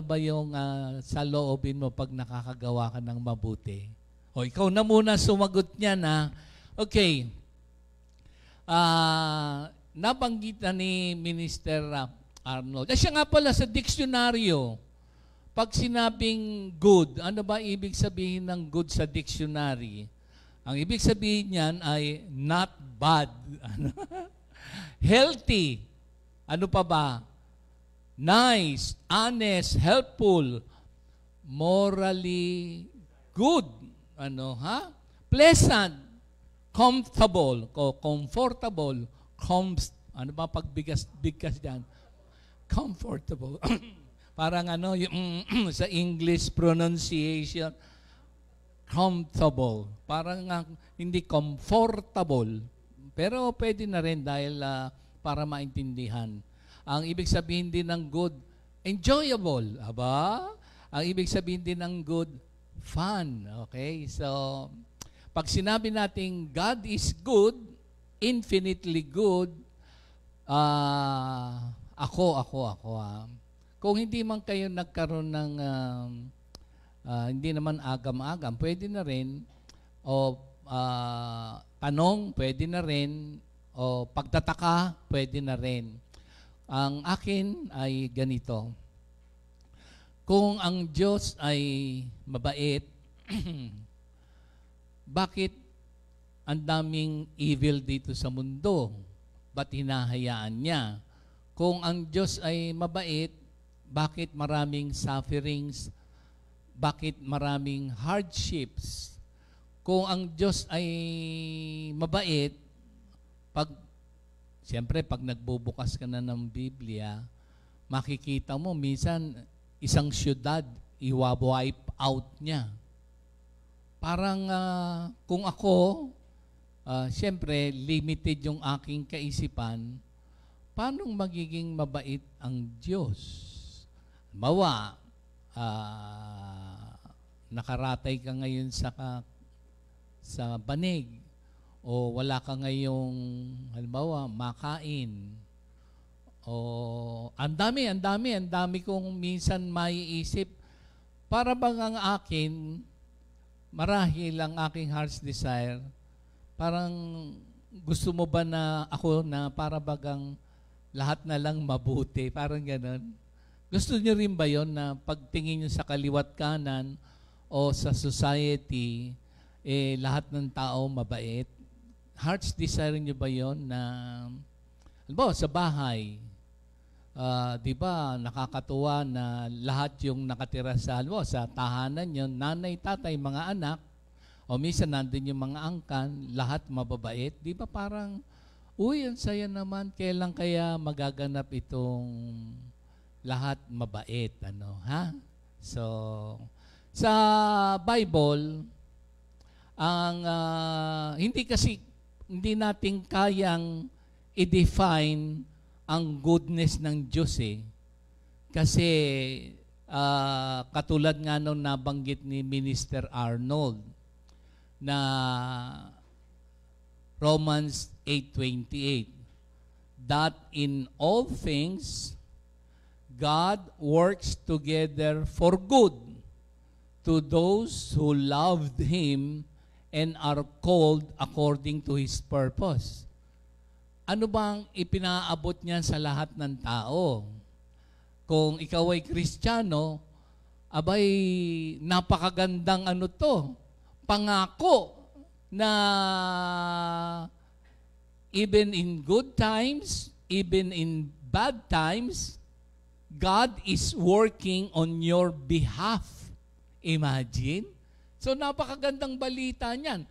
ba yung sa loobin mo pag nakakagawa ka ng mabuti? O ikaw na muna sumagot niya na. Okay. Nabanggit na ni Minister Arnold. Siya nga pala sa diksyonaryo. Pag sinabing good, ano ba ibig sabihin ng good sa dictionary? Ang ibig sabihin niyan ay not bad. Healthy. Ano pa ba? Nice, honest, helpful, morally good. Pleasant, comfortable, ano ba bigkas diyan? Comfortable. Parang yung sa English pronunciation, comfortable. Parang hindi comfortable. Pero pwede na rin dahil para maintindihan. Ang ibig sabihin din ng good, enjoyable. Aba? Ang ibig sabihin din ng good, fun. Okay? So, pag sinabi natin God is good, infinitely good, ako. Kung hindi man kayo nagkaroon ng, hindi naman agam-agam, pwede na rin, o tanong, pwede na rin, o pagtataka, pwede na rin. Ang akin ay ganito. Kung ang Diyos ay mabait, bakit ang daming evil dito sa mundo? Ba't hinahayaan niya? Kung ang Diyos ay mabait, bakit maraming sufferings? Bakit maraming hardships? Kung ang Diyos ay mabait, siyempre, pag nagbubukas ka na ng Biblia, makikita mo, minsan, isang syudad, i-wipe out niya. Parang, kung ako, siyempre, limited yung aking kaisipan, paano magiging mabait ang Diyos? Bawa, nakaratay ka ngayon sa banig, o wala ka ngayong, halimbawa, makain, o ang dami kong minsan maiisip, para bang ang akin, marahil ang aking heart's desire, parang gusto mo ba na ako na para bagang lahat na lang mabuti, parang ganon. Gusto niyo rin ba yon na pagtingin niyo sa kaliwat kanan o sa society, lahat ng tao mabait? Heart's desire niyo ba yon na, halimbawa sa bahay, di ba nakakatuwa na lahat yung nakatira sa, halimbawa sa tahanan niyo, nanay, tatay, mga anak, o minsan nandun yung mga angkan, lahat mababait, di ba parang, Uy, ang saya naman. Kailan kaya magaganap itong lahat mabait, ano, ha? So, sa Bible, ang hindi natin kayang i-define ang goodness ng Diyos eh. Kasi katulad nga nung nabanggit ni Minister Arnold na Romans 8:28, that in all things God works together for good to those who loved Him and are called according to His purpose. Ano bang ipinaabot niya sa lahat ng tao? Kung ikaw ay Kristiyano, abay, napakagandang ano to, pangako na even in good times, even in bad times, God is working on your behalf. Imagine? So napakagandang balita niyan.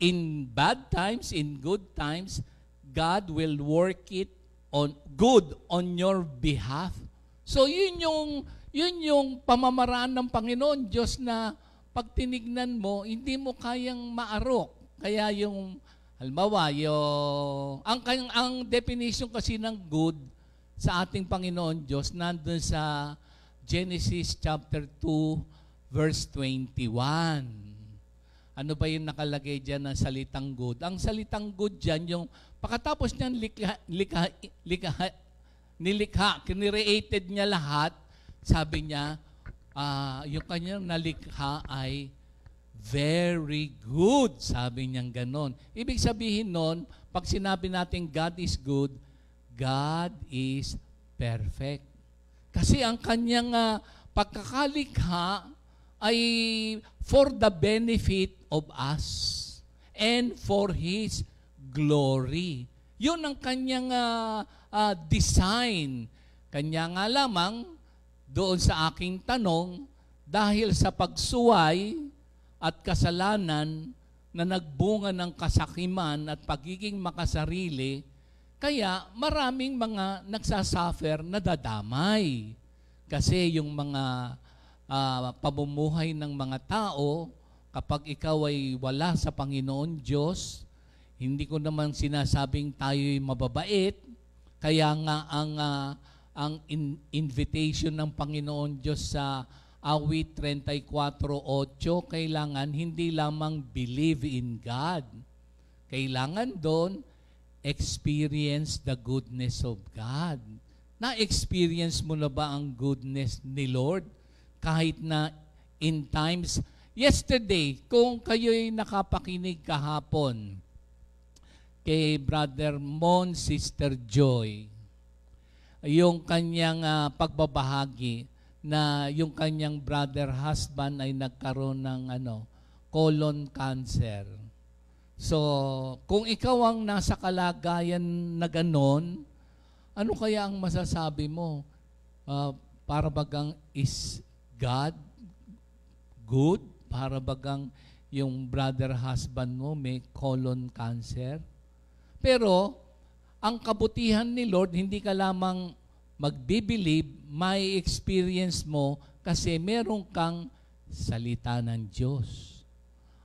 In bad times, in good times, God will work it on good on your behalf. So yun yung pamamaraan ng Panginoon Diyos na pag tinignan mo, hindi mo kayang maarok. Kaya yung halimbawa, ang definition kasi ng good sa ating Panginoon Diyos nandun sa Genesis chapter 2 verse 21. Ano ba yung nakalagay dyan ng salitang good? Ang salitang good dyan, yung pagkatapos niyan nilikha, kinreated niya lahat, sabi niya, yung kanyang nalikha ay very good, sabi niyang ganon. Ibig sabihin nun, pag sinabi natin God is good, God is perfect. Kasi ang kanyang pagkakalikha ay for the benefit of us and for His glory. Yun ang kanyang design. Kanya nga lamang, doon sa aking tanong, dahil sa pagsuway at kasalanan na nagbunga ng kasakiman at pagiging makasarili, kaya maraming mga nagsasuffer na dadamay. Kasi yung mga pamumuhay ng mga tao, kapag ikaw ay wala sa Panginoon Diyos, hindi ko naman sinasabing tayo'y mababait, kaya nga ang invitation ng Panginoon Diyos sa Awit 34:8, kailangan hindi lamang believe in God. Kailangan doon, experience the goodness of God. Na-experience mo na ba ang goodness ni Lord? Kahit na in times, yesterday, kung kayo'y nakapakinig kahapon kay Brother Mon, Sister Joy, yung kanyang pagbabahagi na yung kanyang brother husband ay nagkaroon ng colon cancer. So, kung ikaw ang nasa kalagayan na ganon, ano kaya ang masasabi mo? Para bagang is God good? Para bagang yung brother husband mo may colon cancer? Pero, ang kabutihan ni Lord, hindi ka lamang magbibilib, may experience mo kasi meron kang salita ng Diyos.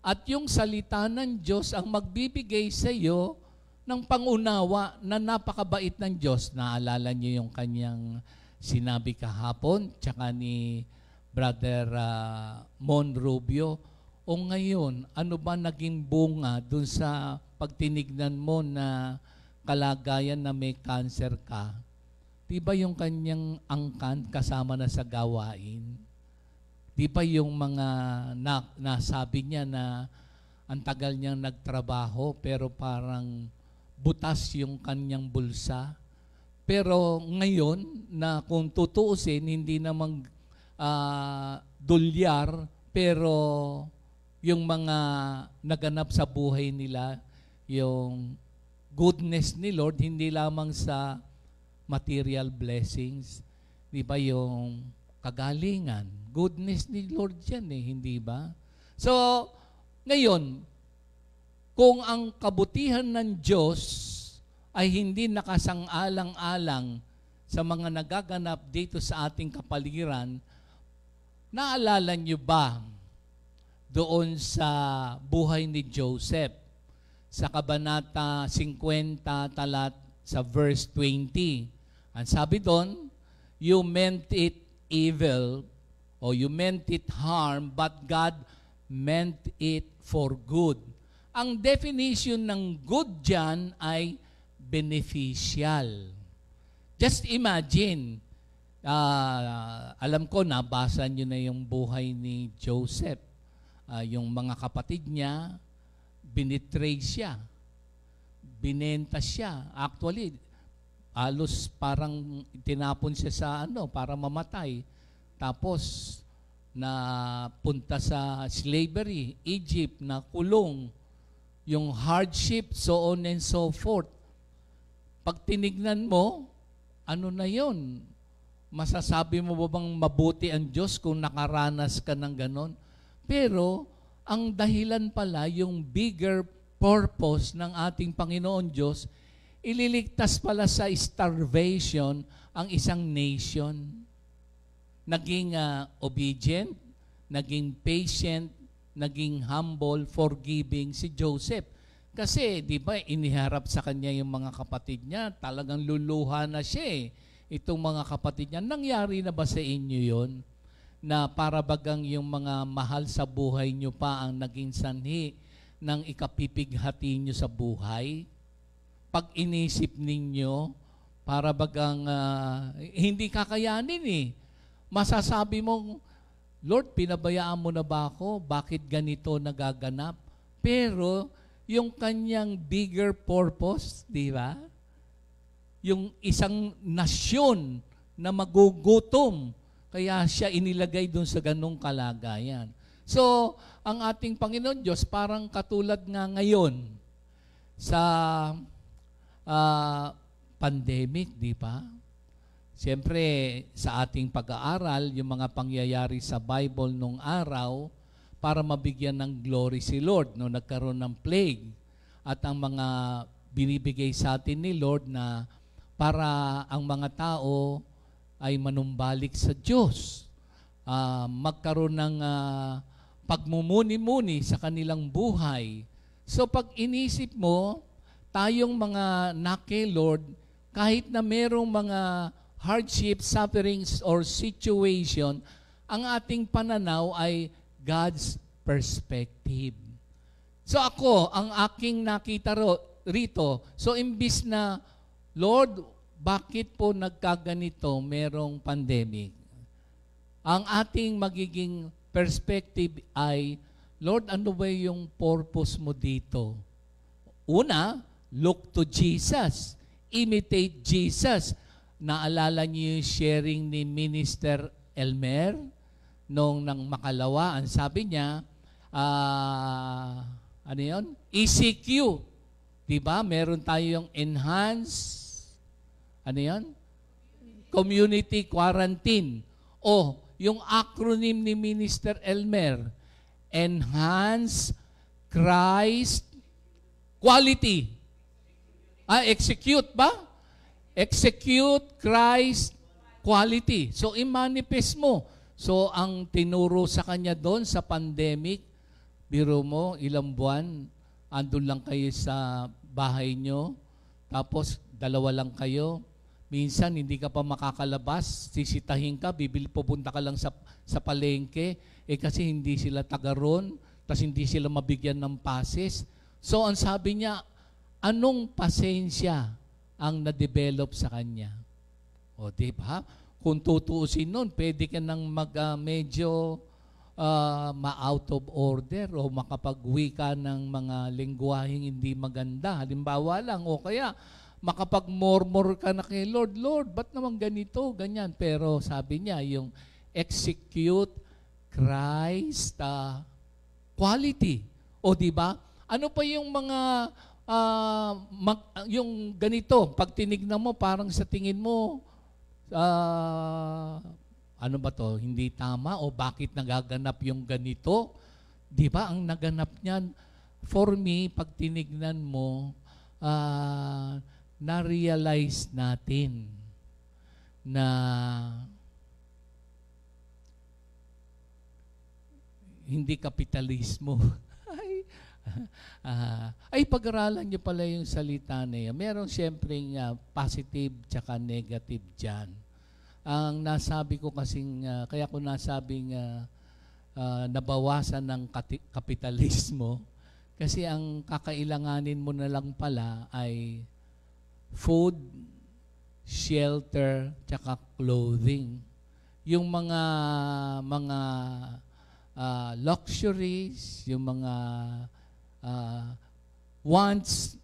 At yung salita ng Diyos ang magbibigay sa iyo ng pangunawa na napakabait ng Diyos. Naalala niyo yung kanyang sinabi kahapon, tsaka ni Brother Mon Rubio, o ngayon, ano ba naging bunga dun sa pagtinignan mo na kalagayan na may cancer ka? Diba yung kanyang angkan kasama na sa gawain? Di ba yung mga nasabi niya na ang tagal niyang nagtrabaho pero parang butas yung kanyang bulsa? Pero ngayon na kung tutuusin, hindi namang dolyar, pero yung mga naganap sa buhay nila, yung goodness ni Lord, hindi lamang sa material blessings, di ba yung kagalingan, goodness ni Lord yan hindi ba? So, ngayon, kung ang kabutihan ng Diyos ay hindi nakasang-alang-alang sa mga nagaganap dito sa ating kapaligiran, naalala niyo ba doon sa buhay ni Joseph sa Kabanata 50 talat sa verse 20? Ang sabi doon, you meant it evil or you meant it harm, but God meant it for good. Ang definition ng good dyan ay beneficial. Just imagine, alam ko, nabasa nyo na yung buhay ni Joseph. Yung mga kapatid niya, binitray siya. Binenta siya. Actually, alos parang tinapon siya sa para mamatay. Tapos, napunta sa slavery, Egypt, na kulong, yung hardship, so on and so forth. Pag tinignan mo, ano na yon? Masasabi mo ba bang mabuti ang Diyos kung nakaranas ka ng ganon? Pero, ang dahilan pala, yung bigger purpose ng ating Panginoon Diyos, ililigtas pala sa starvation ang isang nation. Naging obedient, naging patient, naging humble, forgiving si Joseph. Kasi, di ba, iniharap sa kanya yung mga kapatid niya, talagang luluha na siya eh. Itong mga kapatid niya, nangyari na ba sa inyo yon? Na para bagang yung mga mahal sa buhay nyo pa ang naging sanhi ng ikapipighati nyo sa buhay? Pag inisip ninyo, para bagang hindi kakayanin eh. Masasabi mong, Lord, pinabayaan mo na ba ako? Bakit ganito nagaganap? Pero, yung kanyang bigger purpose, di ba? Yung isang nasyon na magugutom, kaya siya inilagay doon sa ganong kalagayan. So, ang ating Panginoon Diyos, parang katulad nga ngayon sa pandemic, di ba? Siyempre, sa ating pag-aaral, yung mga pangyayari sa Bible nung araw, para mabigyan ng glory si Lord, no, nagkaroon ng plague. At ang mga binibigay sa atin ni Lord na para ang mga tao ay manumbalik sa Diyos. Magkaroon ng pagmumuni-muni sa kanilang buhay. So pag inisip mo, tayong mga nake Lord, kahit na merong mga hardship, sufferings, or situation, ang ating pananaw ay God's perspective. So ako, ang aking nakita rito, so imbis na, Lord, bakit po nagkaganito merong pandemic? Ang ating magiging perspective ay, Lord, ano ba yung purpose mo dito? Una, look to Jesus. Imitate Jesus. Naalala niyo yung sharing ni Minister Elmer nung nang makalawa? Ang sabi niya, ano yun? ECQ. Diba? Meron tayong enhanced, ano yun? Community quarantine. O, yung acronym ni Minister Elmer, Enhance Christ Quality. Execute ba? Execute Christ quality. So, i-manifest mo. So, ang tinuro sa kanya doon sa pandemic, biro mo, ilang buwan, andun lang kayo sa bahay nyo, tapos 2 lang kayo. Minsan, hindi ka pa makakalabas, sisitahin ka, pupunta ka lang sa palengke, kasi hindi sila taga ron, tapos hindi sila mabigyan ng passes. So, ang sabi niya, anong pasensya ang na-develop sa kanya? O, di ba? Kung tutuusin nun, pwede ka nang medyo ma-out of order o makapag-uwi ka ng mga lengguwaheng hindi maganda. Halimbawa lang, o kaya makapag-murmur ka na kay Lord, Lord, ba't naman ganito, ganyan? Pero sabi niya, yung execute Christ quality. O di ba? Ano pa yung mga yung ganito, pag tinignan mo, parang sa tingin mo, ano ba to, hindi tama o bakit nagaganap yung ganito? Di ba? Ang naganap niyan, for me, pag tinignan mo, na-realize natin na hindi kapitalismo. Ay, pag-aralan nyo pala yung salita niya. Meron siyempreng positive tsaka negative dyan. Ang nasabi ko kasing, kaya ko nasabing nabawasan ng kapitalismo, kasi ang kakailanganin mo na lang pala ay food, shelter, tsaka clothing. Yung mga luxuries, yung mga wants,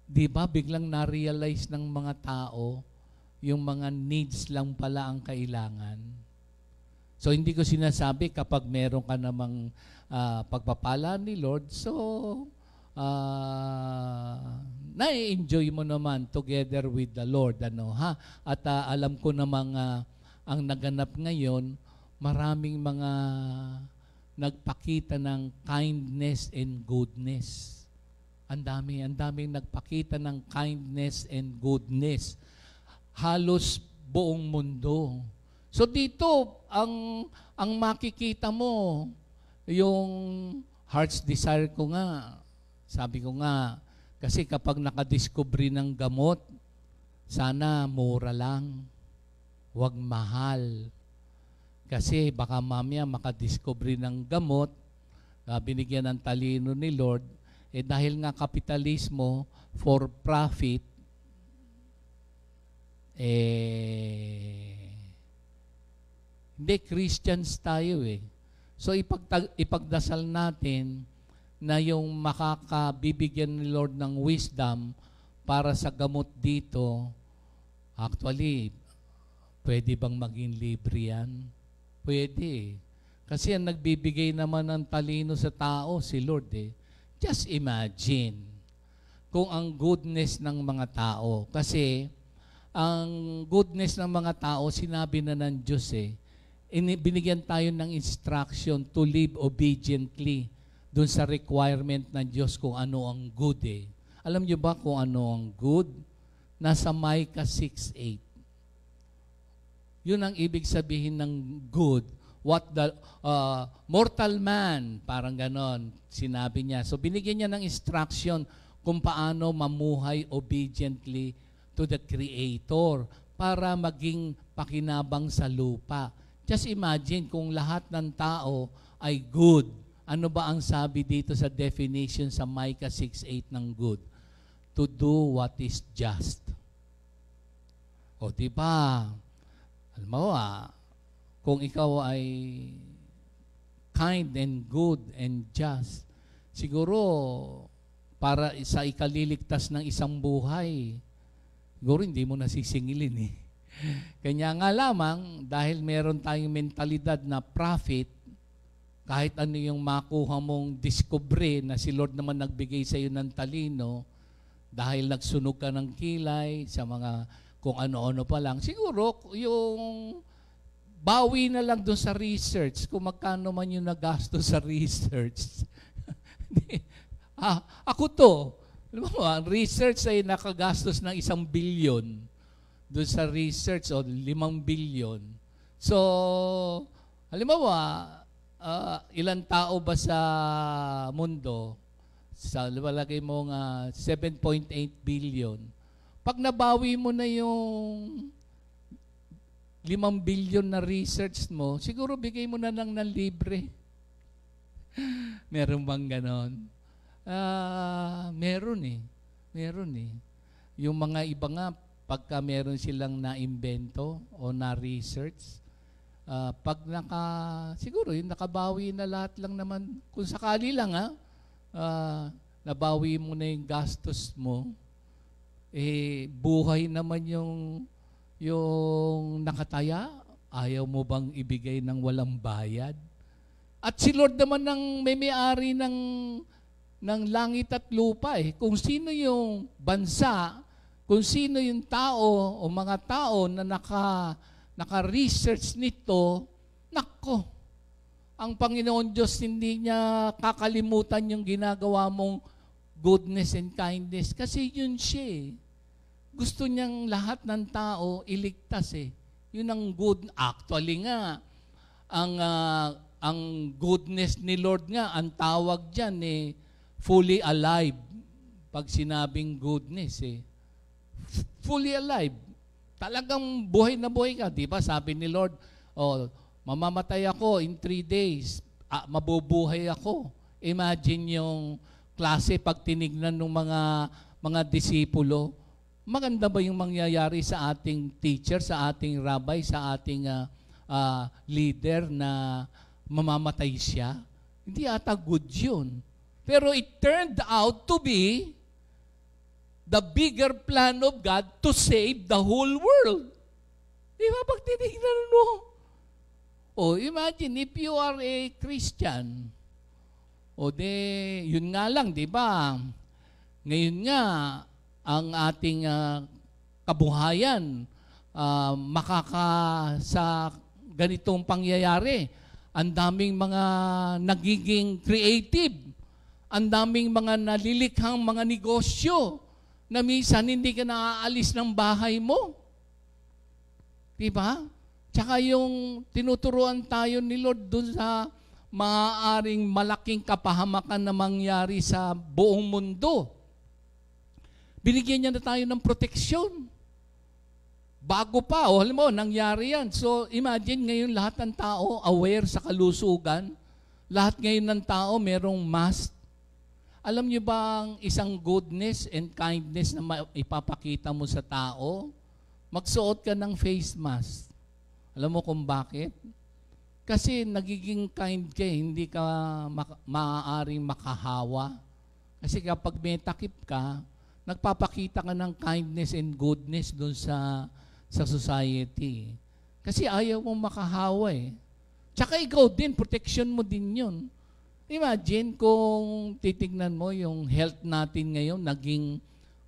di ba, biglang na-realize ng mga tao, yung mga needs lang pala ang kailangan. So, hindi ko sinasabi kapag meron ka namang pagpapala ni Lord, so, na-enjoy mo naman together with the Lord. At alam ko namang ang naganap ngayon, maraming mga nagpakita ng kindness and goodness. Ang daming nagpakita ng kindness and goodness. Halos buong mundo. So dito, ang makikita mo, yung heart's desire ko nga, sabi ko nga, kasi kapag nakadiscovery ng gamot, sana mura lang, wag mahal. Kasi baka mamaya makadiscovery ng gamot, binigyan ng talino ni Lord, dahil nga kapitalismo for profit, hindi, Christians tayo So ipagdasal natin na yung makakabibigyan ni Lord ng wisdom para sa gamot dito, actually, pwede bang maging libre yan? Pwede. Kasi ang nagbibigay naman ng talino sa tao, si Lord Just imagine kung ang goodness ng mga tao. Kasi ang goodness ng mga tao, sinabi na ng Diyos binigyan tayo ng instruction to live obediently dun sa requirement ng Diyos kung ano ang good Alam niyo ba kung ano ang good? Nasa Micah 6:8. Yun ang ibig sabihin ng good. What the mortal man, parang ganon, sinabi niya. So binigyan niya ng instruction kung paano mamuhay obediently to the Creator para maging pakinabang sa lupa. Just imagine kung lahat ng tao ay good. Ano ba ang sabi dito sa definition sa Micah 6:8 ng good? To do what is just. O diba? Alam mo kung ikaw ay kind and good and just, siguro para sa ikaliligtas ng isang buhay, siguro hindi mo nasisingilin Kanya nga lamang, dahil meron tayong mentalidad na profit, kahit ano yung makuha mong discovery na si Lord naman nagbigay sa iyo ng talino, dahil nagsunog ka ng kilay sa mga kung ano-ano pa lang, siguro yung bawi na lang doon sa research, kung magkano man yung nagasto sa research. Ako to, alam mo, ang research ay nakagastos ng 1 billion doon sa research o 5 billion. So, alam mo ilang tao ba sa mundo? Sa palagay mo nga 7.8 billion. Pag nabawi mo na yung 5 billion na research mo, siguro bigay mo na lang ng libre. Meron bang ganon? Meron Meron Yung mga iba nga, pagka meron silang na-invento o na-research, pag siguro yung nakabawi na lahat lang naman, kung sakali lang nabawi mo na yung gastos mo, buhay naman yung nakataya, ayaw mo bang ibigay ng walang bayad? At si Lord naman ang may-ari ng langit at lupa Kung sino yung bansa, kung sino yung tao o mga tao na naka-research nito, nako, ang Panginoon Diyos hindi niya kakalimutan yung ginagawa mong goodness and kindness kasi yun siya eh. Gusto niyang lahat ng tao iligtas eh. Yun ang good. Actually nga, ang goodness ni Lord nga, ang tawag dyan eh, fully alive. Pag sinabing goodness eh. Fully alive. Talagang buhay na buhay ka. Diba? Sabi ni Lord, mamamatay ako in 3 days. Mabubuhay ako. Imagine yung klase pag tinignan ng mga disipulo. Maganda ba yung mangyayari sa ating teacher, sa ating rabbi, sa ating leader na mamamatay siya? Hindi ata good yun. Pero it turned out to be the bigger plan of God to save the whole world. Di ba? Pag tinignan mo, imagine if you are a Christian, yun nga lang, di ba? Ngayon nga, ang ating kabuhayan, sa ganitong pangyayari, ang daming mga nagiging creative, ang daming mga nalilikhang mga negosyo, na minsan hindi ka naaalis ng bahay mo. Diba? Tsaka yung tinuturuan tayo ni Lord dun sa maaaring malaking kapahamakan na mangyari sa buong mundo. Binigyan niya na tayo ng proteksyon. Bago pa, alam mo, nangyari yan. So imagine ngayon lahat ng tao aware sa kalusugan. Lahat ngayon ng tao merong mask. Alam niyo ba ang isang goodness and kindness na ipapakita mo sa tao? Magsuot ka ng face mask. Alam mo kung bakit? Kasi nagiging kind ka, hindi ka maaaring makahawa. Kasi kapag may takip ka, nagpapakita ka ng kindness and goodness doon sa society. Kasi ayaw mong makahawa eh. Tsaka ikaw din, protection mo din yun. Imagine kung titignan mo yung health natin ngayon, naging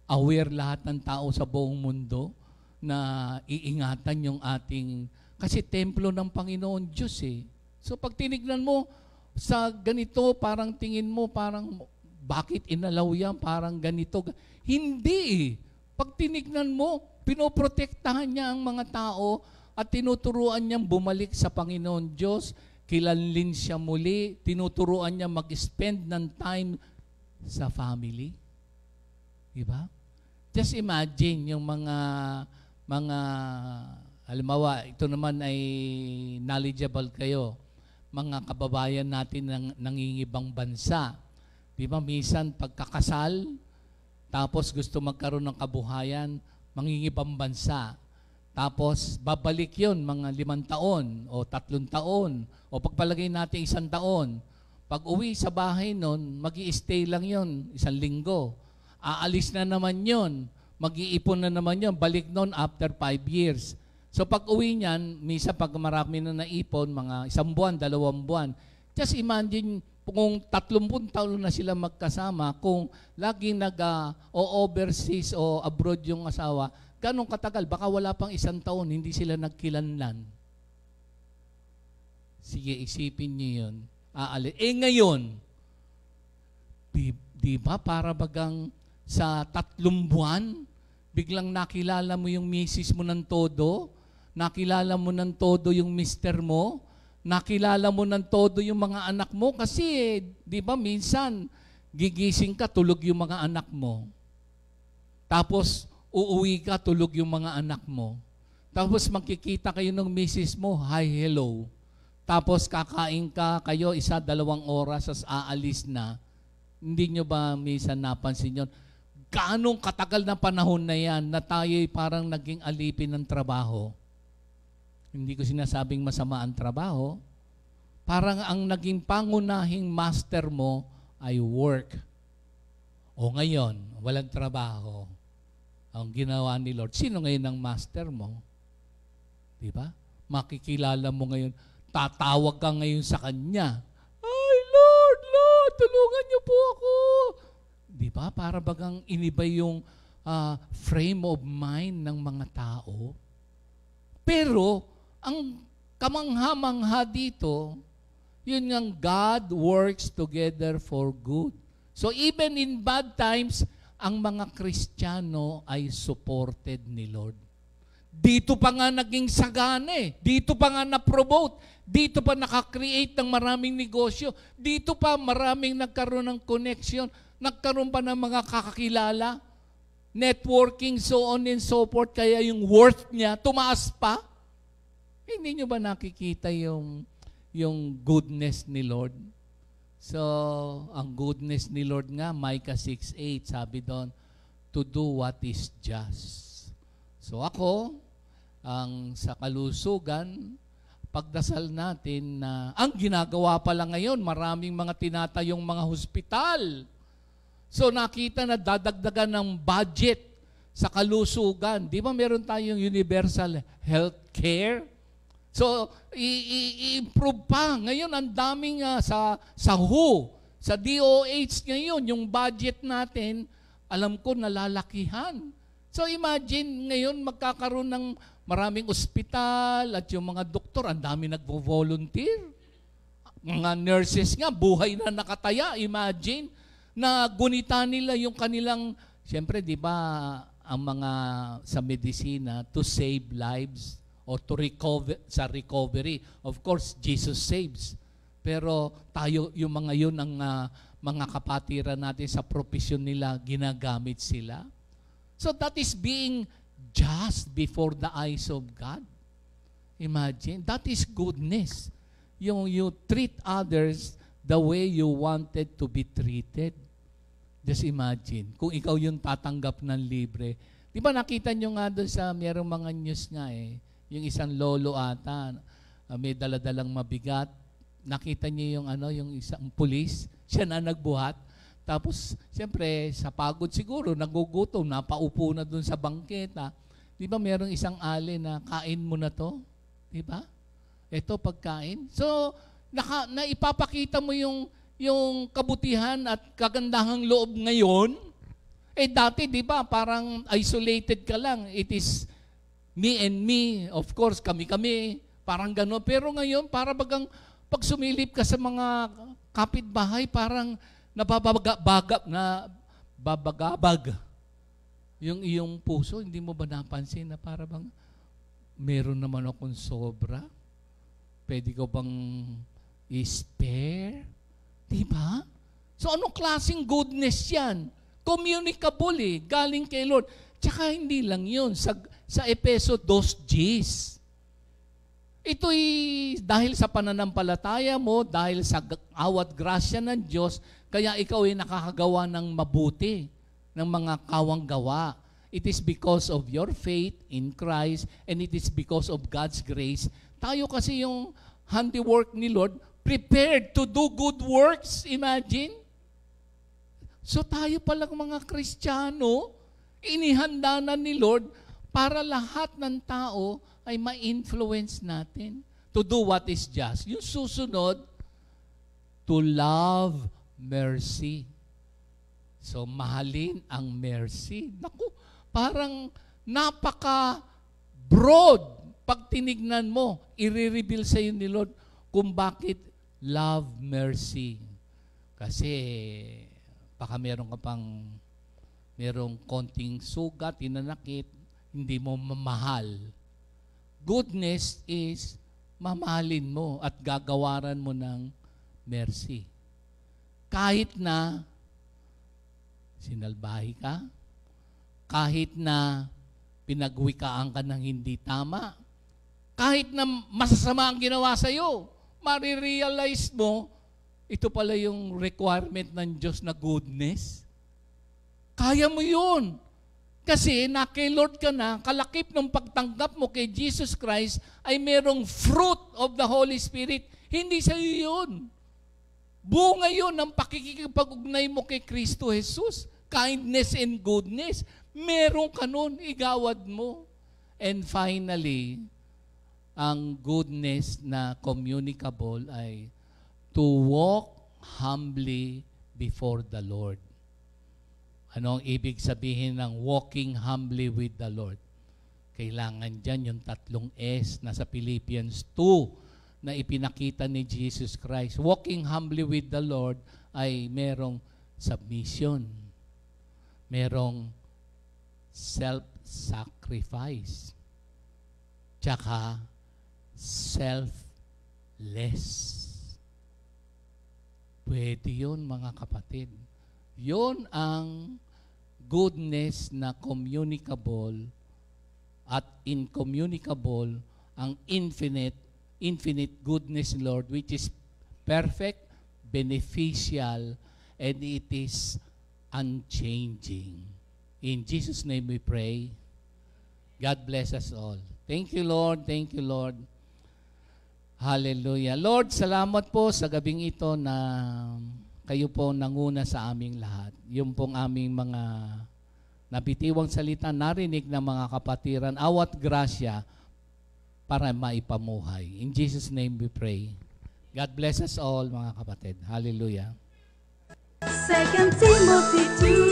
aware lahat ng tao sa buong mundo na iingatan yung ating, kasi templo ng Panginoon Diyos eh. So pag tinignan mo sa ganito, parang tingin mo, parang bakit inalaw yan, parang ganito. Hindi eh. Pag tinignan mo, pinoprotektahan niya ang mga tao at tinuturuan niyang bumalik sa Panginoon Diyos. Kilanlin siya muli, tinuturuan niya mag-spend ng time sa family. Diba? Just imagine yung mga halimbawa, ito naman ay knowledgeable kayo, mga kababayan natin ng nangingibang bansa. Diba? Minsan pagkakasal, tapos gusto magkaroon ng kabuhayan, mangingibang bansa. Tapos, babalik yun mga 5 taon o 3 taon o pagpalagay natin 1 taon. Pag uwi sa bahay nun, mag-i-stay lang yun 1 linggo. Aalis na naman yun. Mag-iipon na naman yun. Balik nun after 5 years. So pag uwi niyan, misa pag marami na naipon, mga 1 buwan, 2 buwan, just imagine kung 30 taon na sila magkasama, kung laging nag-overseas o abroad yung asawa, ganong katagal? Baka wala pang 1 taon, hindi sila nagkilanlan. Sige, isipin niyo yun. Ngayon, di ba para bagang sa 3 buwan, biglang nakilala mo yung misis mo ng todo, nakilala mo ng todo yung mister mo, nakilala mo ng todo yung mga anak mo, kasi, di ba, minsan, gigising ka, tulog yung mga anak mo. Tapos, uuwi ka, tulog yung mga anak mo. Tapos magkikita kayo ng misis mo, hi, hello. Tapos kakain kayo 1-2 oras, as aalis na. Hindi nyo ba minsan napansin yun? Gaanong katagal na panahon na yan na tayo'y parang naging alipin ng trabaho? Hindi ko sinasabing masama ang trabaho. Parang ang naging pangunahing master mo ay work. O ngayon, walang trabaho. Ang ginawa ni Lord, sino ngayon ang master mo? Diba? Makikilala mo ngayon, tatawag ka ngayon sa Kanya. Ay, Lord, tulungan niyo po ako. Diba? Para bagang iniba yung frame of mind ng mga tao. Pero, ang kamangha-mangha dito, Yun ngang God works together for good. So even in bad times, ang mga Kristiyano ay supported ni Lord. Dito pa nga naging sagana eh. Dito pa nga na-promote. Dito pa nakakreate ng maraming negosyo. Dito pa maraming nagkaroon ng connection. Nagkaroon pa ng mga kakakilala. Networking, so on and so forth. Kaya yung worth niya, tumaas pa. Hindi nyo ba nakikita yung goodness ni Lord? So, ang goodness ni Lord nga, Micah 6:8, sabi doon, to do what is just. So ako, sa kalusugan, pagdasal natin na ang ginagawa pala ngayon, maraming mga tinatayong mga hospital. So nakita na dadagdagan ng budget sa kalusugan. Di ba meron tayong universal health care? So i-improve pa. Ngayon ang daming sa WHO, sa DOH ngayon, yung budget natin, alam ko nalalakihan. So imagine ngayon magkakaroon ng maraming ospital at yung mga doktor, ang dami nagvo-volunteer. Mga nurses nga, buhay na nakataya. Imagine, na gunita nila yung kanilang, siyempre di ba, ang mga sa medisina, to save lives or to recover, sa recovery. Of course, Jesus saves. Pero tayo, yung mga yun, ang mga kapatiran natin sa profesyon nila, ginagamit sila. So that is being just before the eyes of God. Imagine, that is goodness. Yung you treat others the way you wanted to be treated. Just imagine, kung ikaw yung tatanggap ng libre. Di ba nakita nyo nga doon sa mayroong mga news nga yung isang lolo ata, may daladalang mabigat. Nakita niyo yung isang pulis, siya na nagbuhat. Tapos, siyempre, sa pagod siguro, nagugutom, napaupo na doon sa bangketa. Di ba merong isang ali na kain mo na to? Di ba? Ito, pagkain. So, naipapakita mo yung kabutihan at kagandahang loob ngayon. Dati, di ba, parang isolated ka lang. It is me and me. Of course, kami-kami. Parang gano'n. Pero ngayon, para bagang pag sumilip ka sa mga kapitbahay, parang nababagabag yung iyong puso. Hindi mo ba napansin na para bang meron naman akong sobra? Pwede ko bang i-spare? Diba? So anong klaseng goodness yan? Communicable galing kay Lord. Tsaka hindi lang yun. Sa Efeso 2:10. Ito'y dahil sa pananampalataya mo, dahil sa awat grasya ng Diyos, kaya ikaw ay nakakagawa ng mabuti, ng mga kawang gawa. It is because of your faith in Christ and it is because of God's grace. Tayo kasi yung handiwork ni Lord, prepared to do good works. Imagine. So tayo palang mga Kristiyano, inihanda na ni Lord para lahat ng tao ay ma-influence natin to do what is just. Yung susunod, to love mercy. So, mahalin ang mercy. Naku, parang napaka-broad. Pag tinignan mo, i-reveal sa iyo ni Lord kung bakit love mercy. Kasi, baka merong konting sugat, tinanakit, hindi mo mamahal. Goodness is mamahalin mo at gagawaran mo ng mercy. Kahit na sinalbahi ka, kahit na pinagwikaan ka ng hindi tama, kahit na masasama ang ginawa sa iyo, marirealize mo, ito pala yung requirement ng Diyos na goodness. Kaya mo yun. Kasi na kay Lord ka na, kalakip ng pagtanggap mo kay Jesus Christ ay merong fruit of the Holy Spirit. Hindi sa iyo yun. Bunga yun ng pakikipag-ugnay mo kay Kristo Jesus. Kindness and goodness. Meron ka nun, igawad mo. And finally, ang goodness na communicable ay to walk humbly before the Lord. Ano ang ibig sabihin ng walking humbly with the Lord? Kailangan dyan yung 3 S na sa Philippians 2 na ipinakita ni Jesus Christ. Walking humbly with the Lord ay merong submission. Merong self-sacrifice. Tsaka selfless. Pwede yun, mga kapatid. Yun ang goodness na communicable at incommunicable, ang infinite goodness, Lord, which is perfect, beneficial, and it is unchanging. In Jesus' name we pray. God bless us all. Thank you, Lord. Thank you, Lord. Hallelujah. Lord, salamat po sa gabing ito na kayo po nanguna sa aming lahat. Yung pong aming mga nabitiwang salita, narinig ng mga kapatiran, awat grasya para maipamuhay. In Jesus' name we pray. God bless us all, mga kapatid. Hallelujah. 2 Timothy 2